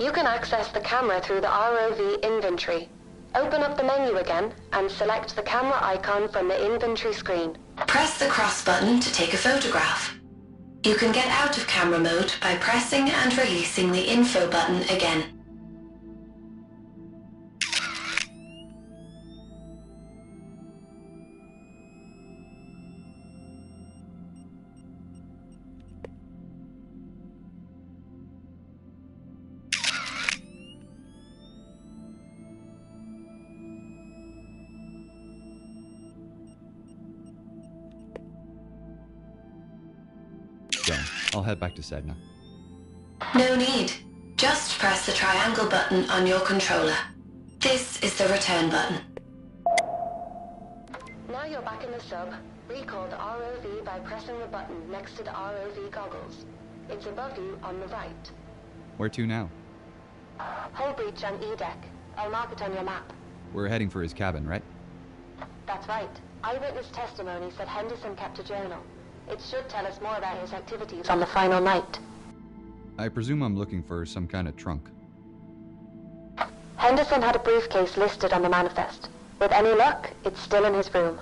You can access the camera through the ROV inventory. Open up the menu again and select the camera icon from the inventory screen. Press the cross button to take a photograph. You can get out of camera mode by pressing and releasing the info button again. Done. I'll head back to Sedna. No need. Just press the triangle button on your controller. This is the return button. Now you're back in the sub. Recall the ROV by pressing the button next to the ROV goggles. It's above you on the right. Where to now? Hull breach on E-deck. I'll mark it on your map. We're heading for his cabin, right? That's right. Eyewitness testimony said Henderson kept a journal. It should tell us more about his activities on the final night. I presume I'm looking for some kind of trunk. Henderson had a briefcase listed on the manifest. With any luck, it's still in his room.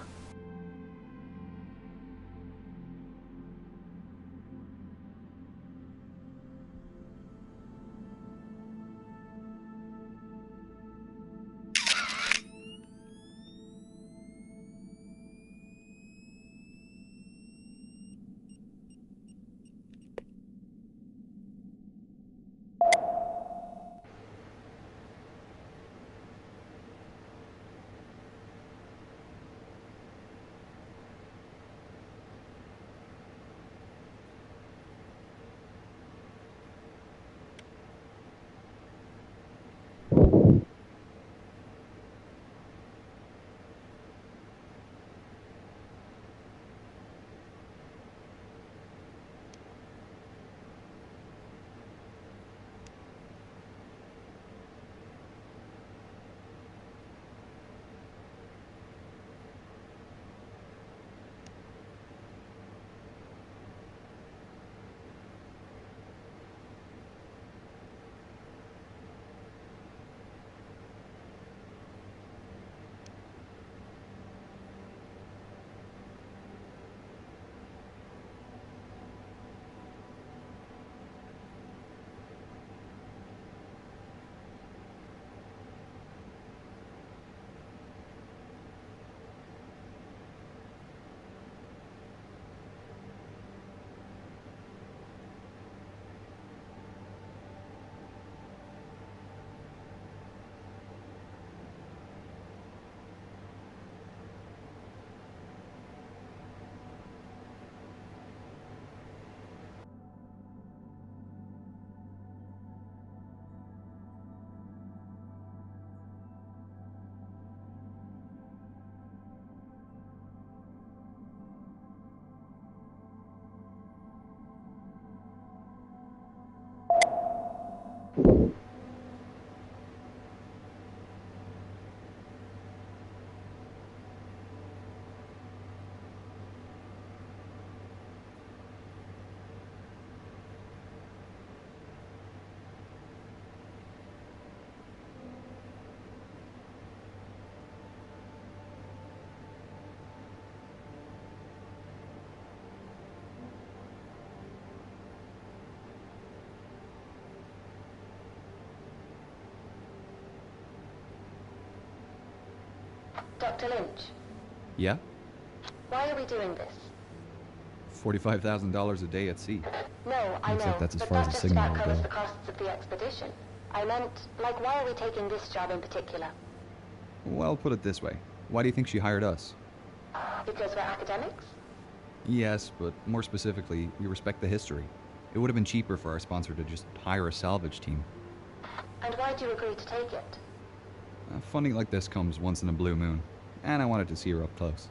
Dr. Lynch, Yeah? why are we doing this? $45,000 a day at sea. No, I Except know, that's as but far as that the just signal about will covers go. the costs of the expedition. I meant, like, why are we taking this job in particular? Well, put it this way. Why do you think she hired us? Because we're academics? Yes, but more specifically, we respect the history. It would have been cheaper for our sponsor to just hire a salvage team. And why do you agree to take it? Funding like this comes once in a blue moon, and I wanted to see her up close.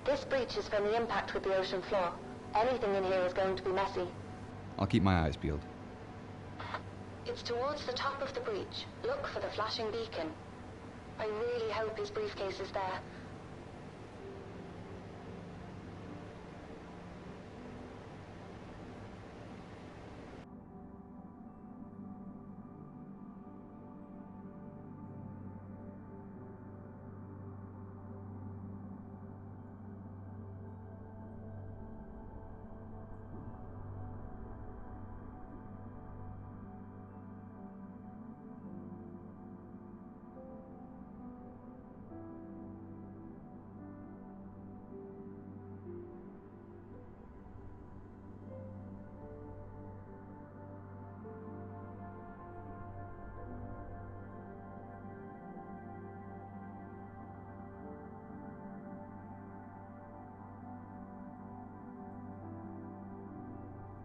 This breach is from the impact with the ocean floor. Anything in here is going to be messy. I'll keep my eyes peeled. It's towards the top of the breach. Look for the flashing beacon. I really hope his briefcase is there.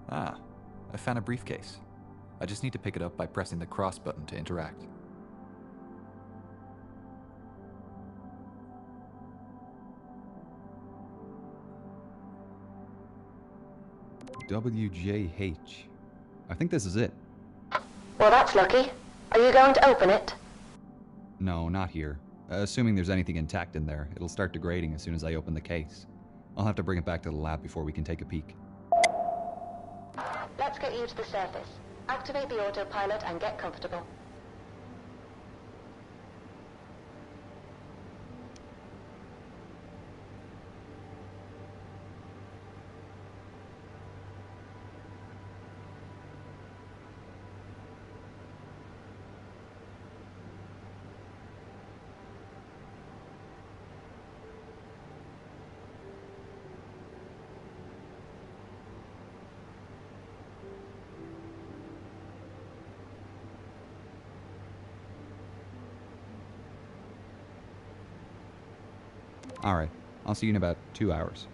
Ah, I found a briefcase. I just need to pick it up by pressing the cross button to interact. WJH. I think this is it. Well, that's lucky. Are you going to open it? No, not here. Assuming there's anything intact in there, it'll start degrading as soon as I open the case. I'll have to bring it back to the lab before we can take a peek. Let's get you to the surface. Activate the autopilot and get comfortable. Alright, I'll see you in about 2 hours.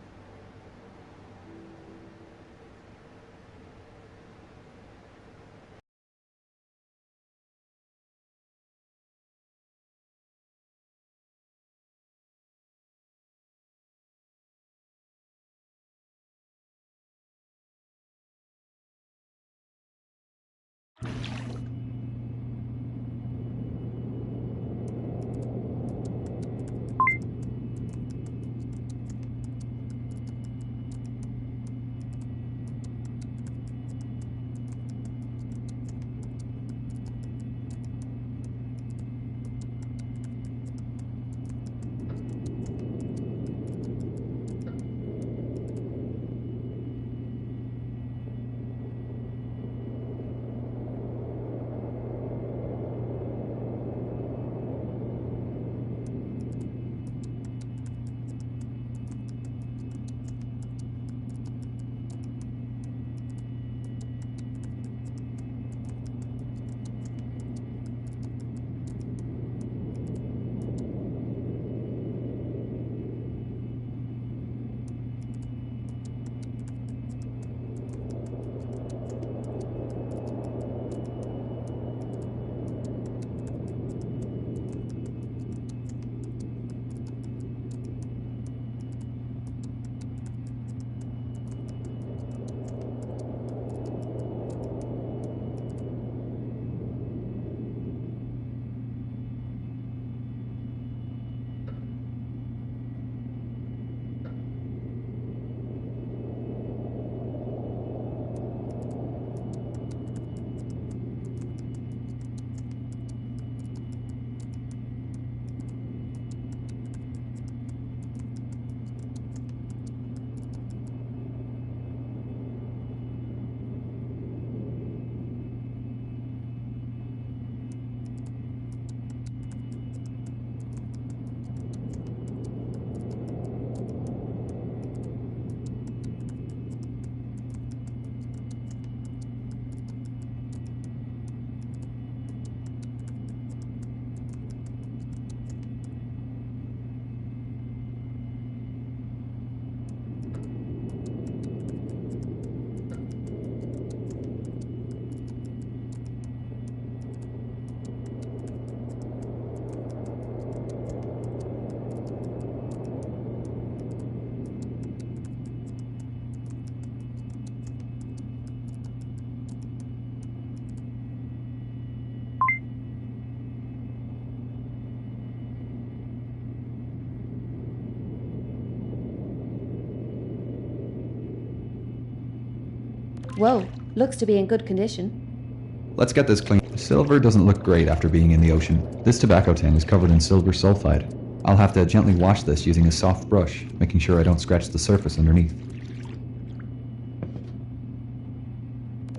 Whoa, looks to be in good condition. Let's get this clean. Silver doesn't look great after being in the ocean. This tobacco tin is covered in silver sulfide. I'll have to gently wash this using a soft brush, making sure I don't scratch the surface underneath.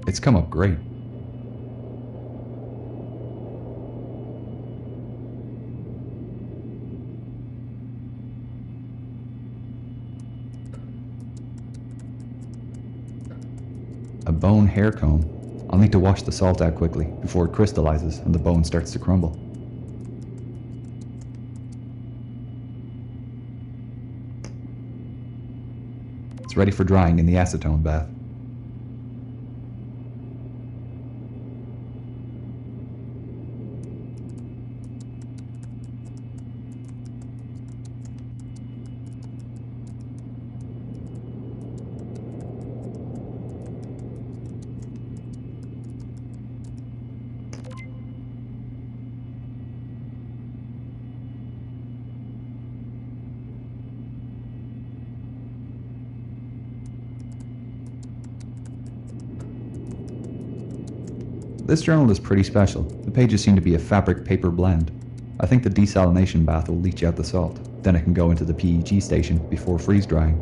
It's come up great. A bone hair comb. I'll need to wash the salt out quickly before it crystallizes and the bone starts to crumble. It's ready for drying in the acetone bath. This journal is pretty special. The pages seem to be a fabric-paper blend. I think the desalination bath will leach out the salt. Then it can go into the PEG station before freeze-drying.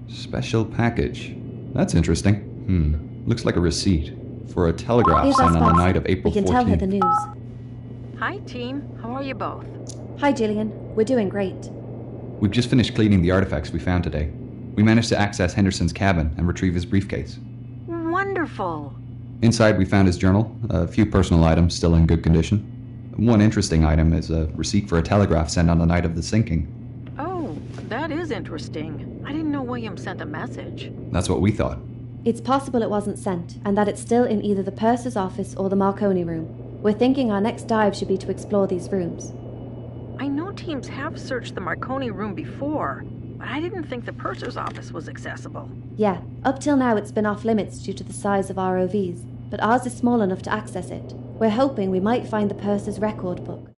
Special package. That's interesting. Looks like a receipt for a telegraph Here's Ah, our sent on the spots. night of April We can tell her 14th. the news. Hi, team. How are you both? Hi, Gillian. We're doing great. We've just finished cleaning the artifacts we found today. We managed to access Henderson's cabin and retrieve his briefcase. Wonderful. Inside we found his journal, a few personal items still in good condition. One interesting item is a receipt for a telegraph sent on the night of the sinking. Oh, that is interesting. I didn't know William sent a message. That's what we thought. It's possible it wasn't sent, and that it's still in either the purser's office or the Marconi room. We're thinking our next dive should be to explore these rooms. I know teams have searched the Marconi room before, but I didn't think the purser's office was accessible. Yeah, up till now it's been off limits due to the size of ROVs, but ours is small enough to access it. We're hoping we might find the purser's record book.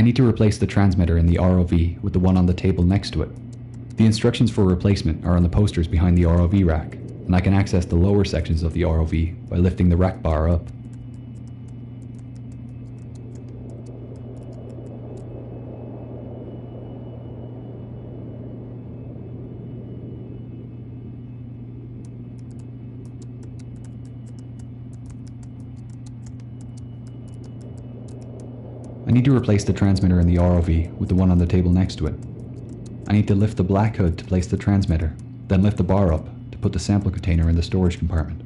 need to replace the transmitter in the ROV with the one on the table next to it. The instructions for replacement are on the posters behind the ROV rack, and I can access the lower sections of the ROV by lifting the rack bar up. I need to replace the transmitter in the ROV with the one on the table next to it. I need to lift the black hood to place the transmitter, then lift the bar up to put the sample container in the storage compartment.